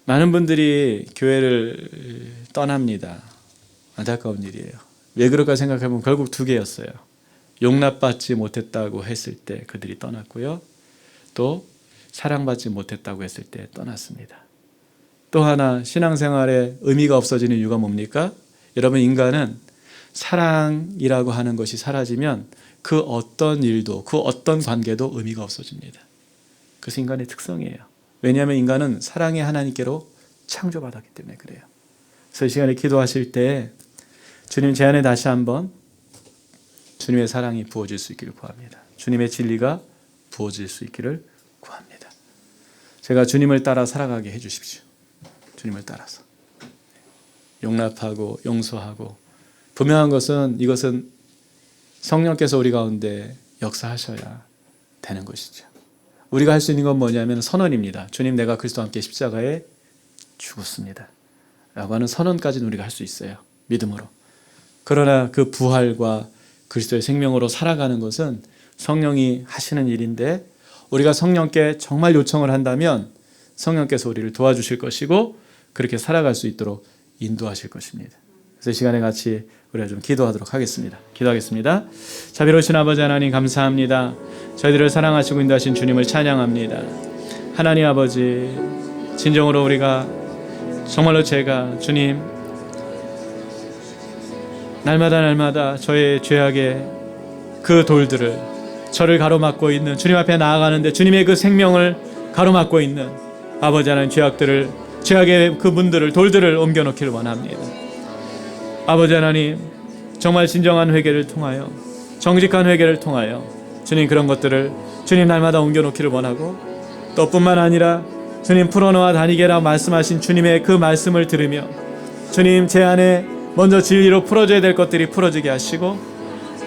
[SPEAKER 2] 많은 분들이 교회를 떠납니다. 안타까운 일이에요. 왜 그럴까 생각해보면 결국 두 개였어요. 용납받지 못했다고 했을 때 그들이 떠났고요. 또 사랑받지 못했다고 했을 때 떠났습니다. 또 하나 신앙생활에 의미가 없어지는 이유가 뭡니까? 여러분, 인간은 사랑이라고 하는 것이 사라지면 그 어떤 일도 그 어떤 관계도 의미가 없어집니다. 그것이 인간의 특성이에요. 왜냐하면 인간은 사랑의 하나님께로 창조받았기 때문에 그래요. 그래서 이 시간에 기도하실 때 주님 제 안에 다시 한번 주님의 사랑이 부어질 수 있기를 구합니다. 주님의 진리가 부어질 수 있기를 구합니다. 제가 주님을 따라 살아가게 해주십시오. 주님을 따라서 용납하고 용서하고, 분명한 것은 이것은 성령께서 우리 가운데 역사하셔야 되는 것이죠. 우리가 할 수 있는 건 뭐냐면 선언입니다. 주님, 내가 그리스도와 함께 십자가에 죽었습니다 라고 하는 선언까지는 우리가 할 수 있어요. 믿음으로. 그러나 그 부활과 그리스도의 생명으로 살아가는 것은 성령이 하시는 일인데, 우리가 성령께 정말 요청을 한다면 성령께서 우리를 도와주실 것이고 그렇게 살아갈 수 있도록 인도하실 것입니다. 그래서 이 시간에 같이 우리가 좀 기도하도록 하겠습니다. 기도하겠습니다. 자비로우신 아버지 하나님, 감사합니다. 저희들을 사랑하시고 인도하신 주님을 찬양합니다. 하나님 아버지, 진정으로 우리가 정말로 제가 주님 날마다 저의 죄악의 그 돌들을, 저를 가로막고 있는, 주님 앞에 나아가는데 주님의 그 생명을 가로막고 있는 아버지 하나님, 죄악의 그 문들을, 돌들을 옮겨놓기를 원합니다. 아버지 하나님, 정말 진정한 회개를 통하여, 정직한 회개를 통하여 주님 그런 것들을 주님 날마다 옮겨놓기를 원하고, 또 뿐만 아니라 주님 풀어놓아 다니게라 말씀하신 주님의 그 말씀을 들으며 주님 제 안에 먼저 진리로 풀어져야 될 것들이 풀어지게 하시고,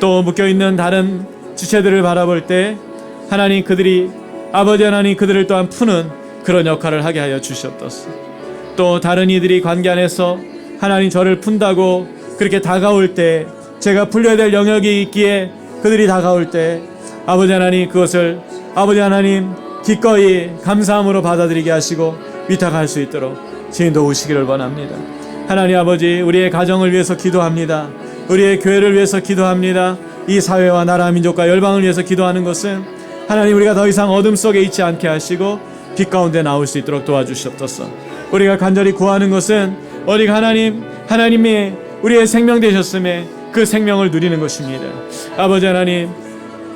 [SPEAKER 2] 또 묶여있는 다른 지체들을 바라볼 때 하나님, 그들이 아버지 하나님 그들을 또한 푸는 그런 역할을 하게 하여 주시옵소서. 또 다른 이들이 관계 안에서 하나님 저를 푼다고 그렇게 다가올 때, 제가 풀려야 될 영역이 있기에 그들이 다가올 때 아버지 하나님, 그것을 아버지 하나님 기꺼이 감사함으로 받아들이게 하시고 위탁할 수 있도록 주님 도우시기를 원합니다. 하나님 아버지, 우리의 가정을 위해서 기도합니다. 우리의 교회를 위해서 기도합니다. 이 사회와 나라 민족과 열방을 위해서 기도하는 것은 하나님, 우리가 더 이상 어둠 속에 있지 않게 하시고 빛 가운데 나올 수 있도록 도와주시옵소서. 우리가 간절히 구하는 것은 우리가 하나님이 우리의 생명 되셨음에 그 생명을 누리는 것입니다. 아버지 하나님,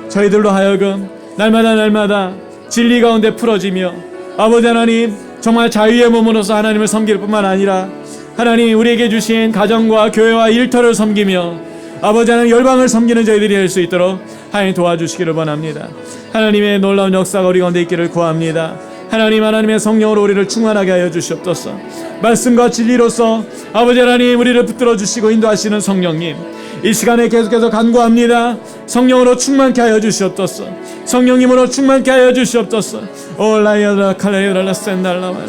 [SPEAKER 2] 저희들로 하여금 날마다 진리 가운데 풀어지며 아버지 하나님 정말 자유의 몸으로서 하나님을 섬길 뿐만 아니라 하나님 우리에게 주신 가정과 교회와 일터를 섬기며 아버지 하나님 열방을 섬기는 저희들이 될 수 있도록 하나님 도와주시기를 원합니다. 하나님의 놀라운 역사가 우리 가운데 있기를 구합니다. 하나님의 성령으로 우리를 충만하게 하여 주시옵소서. 말씀과 진리로서 아버지 하나님 우리를 붙들어 주시고 인도하시는 성령님, 이 시간에 계속해서 간구합니다. 성령으로 충만케 하여 주시옵소서. 성령님으로 충만케 하여 주시옵소서. 올라이아라 칼라이아라 센달라와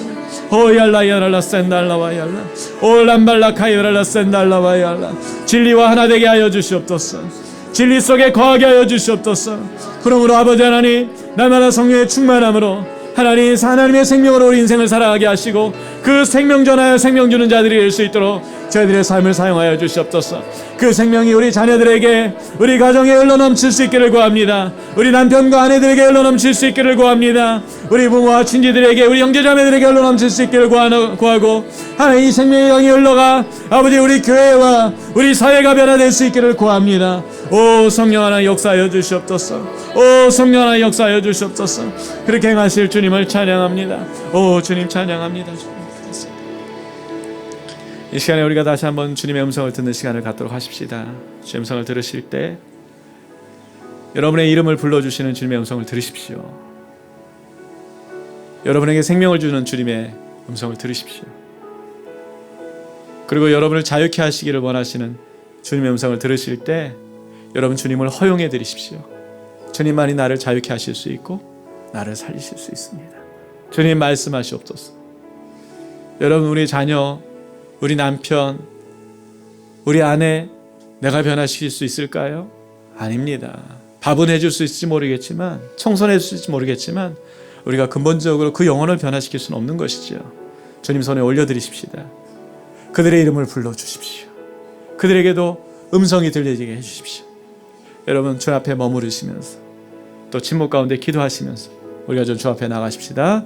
[SPEAKER 2] 오얄라이아라 센달라와얄라 올람발라카이아라 센달라와얄라. 진리와 하나 되게 하여 주시옵소서. 진리 속에 거하게 하여 주시옵소서. 그러므로 아버지 하나님, 날마다 성령의 충만함으로 하나님의 생명으로 우리 인생을 살아가게 하시고 그 생명 전하여 생명 주는 자들이 될 수 있도록 저희들의 삶을 사용하여 주시옵소서. 그 생명이 우리 자녀들에게, 우리 가정에 흘러넘칠 수 있기를 구합니다. 우리 남편과 아내들에게 흘러넘칠 수 있기를 구합니다. 우리 부모와 친지들에게, 우리 형제자매들에게 흘러넘칠 수 있기를 구하고, 하나님 이 생명의 영이 흘러가 아버지 우리 교회와 우리 사회가 변화될 수 있기를 구합니다. 오 성령 하나 역사하여 주시옵소서. 오 성령 하나 역사하여 주시옵소서. 그렇게 행하실 주님을 찬양합니다. 오 주님 찬양합니다. 이 시간에 우리가 다시 한번 주님의 음성을 듣는 시간을 갖도록 하십시다. 주의 음성을 들으실 때 여러분의 이름을 불러주시는 주님의 음성을 들으십시오. 여러분에게 생명을 주는 주님의 음성을 들으십시오. 그리고 여러분을 자유케 하시기를 원하시는 주님의 음성을 들으실 때 여러분 주님을 허용해 드리십시오. 주님만이 나를 자유케 하실 수 있고 나를 살리실 수 있습니다. 주님 말씀하시옵소서. 여러분, 우리 자녀, 우리 남편, 우리 아내 내가 변화시킬 수 있을까요? 아닙니다. 밥은 해줄 수 있을지 모르겠지만, 청소는 해줄 수 있을지 모르겠지만 우리가 근본적으로 그 영혼을 변화시킬 수는 없는 것이죠. 주님 손에 올려드리십시다. 그들의 이름을 불러주십시오. 그들에게도 음성이 들려지게 해주십시오. 여러분, 주 앞에 머무르시면서 또 침묵 가운데 기도하시면서 우리가 좀 주 앞에 나가십시다.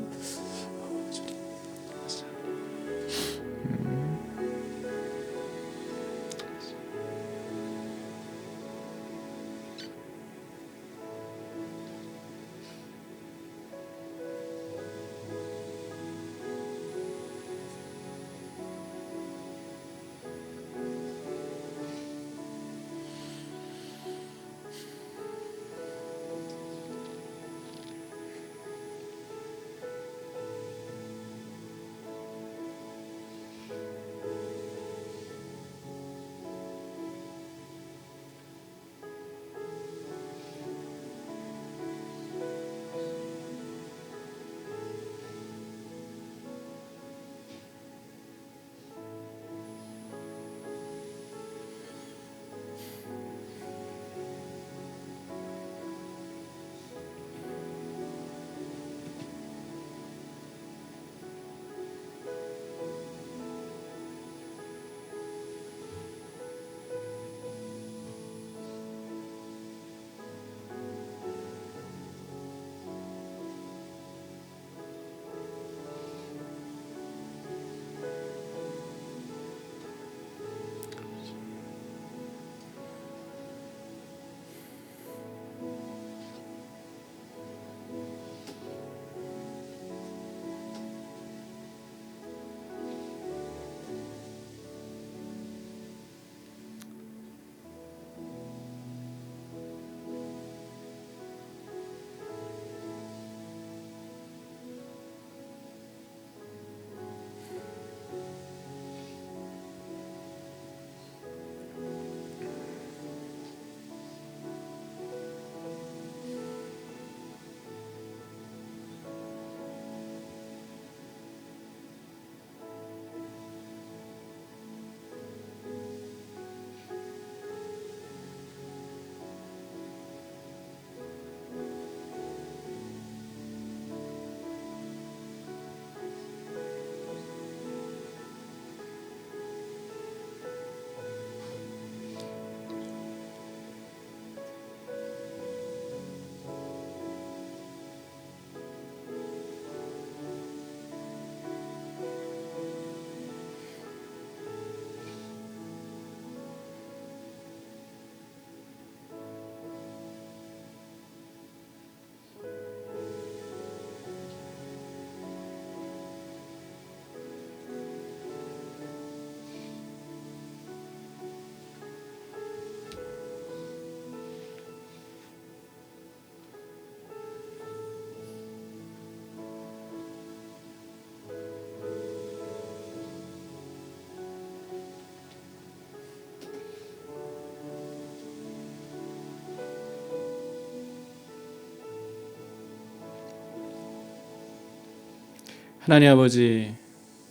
[SPEAKER 2] 하나님 아버지,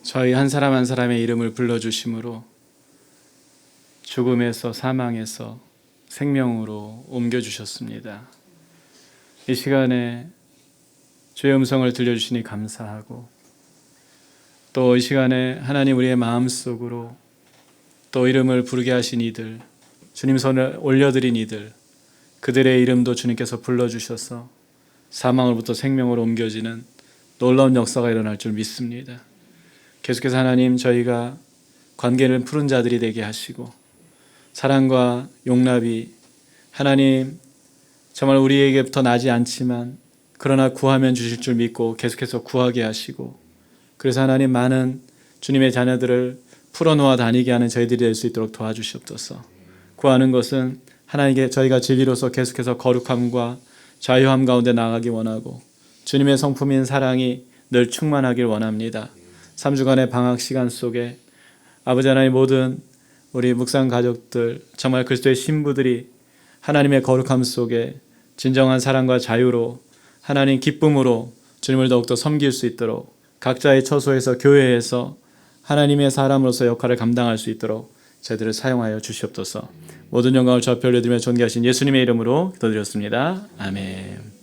[SPEAKER 2] 저희 한 사람 한 사람의 이름을 불러주심으로 죽음에서 사망에서 생명으로 옮겨주셨습니다. 이 시간에 주의 음성을 들려주시니 감사하고, 또 이 시간에 하나님 우리의 마음속으로 또 이름을 부르게 하신 이들, 주님 손을 올려드린 이들, 그들의 이름도 주님께서 불러주셔서 사망으로부터 생명으로 옮겨지는 놀라운 역사가 일어날 줄 믿습니다. 계속해서 하나님, 저희가 관계를 푸른 자들이 되게 하시고 사랑과 용납이 하나님 정말 우리에게부터 나지 않지만 그러나 구하면 주실 줄 믿고 계속해서 구하게 하시고, 그래서 하나님 많은 주님의 자녀들을 풀어놓아 다니게 하는 저희들이 될 수 있도록 도와주시옵소서. 구하는 것은 하나님께 저희가 진리로서 계속해서 거룩함과 자유함 가운데 나가기 원하고 주님의 성품인 사랑이 늘 충만하길 원합니다. 3주간의 방학 시간 속에 아버지 하나님 모든 우리 묵상 가족들 정말 그리스도의 신부들이 하나님의 거룩함 속에 진정한 사랑과 자유로 하나님 기쁨으로 주님을 더욱더 섬길 수 있도록 각자의 처소에서 교회에서 하나님의 사람으로서 역할을 감당할 수 있도록 저희들을 사용하여 주시옵소서. 모든 영광을 저 별로 드리며 존귀하신 예수님의 이름으로 기도드렸습니다. 아멘.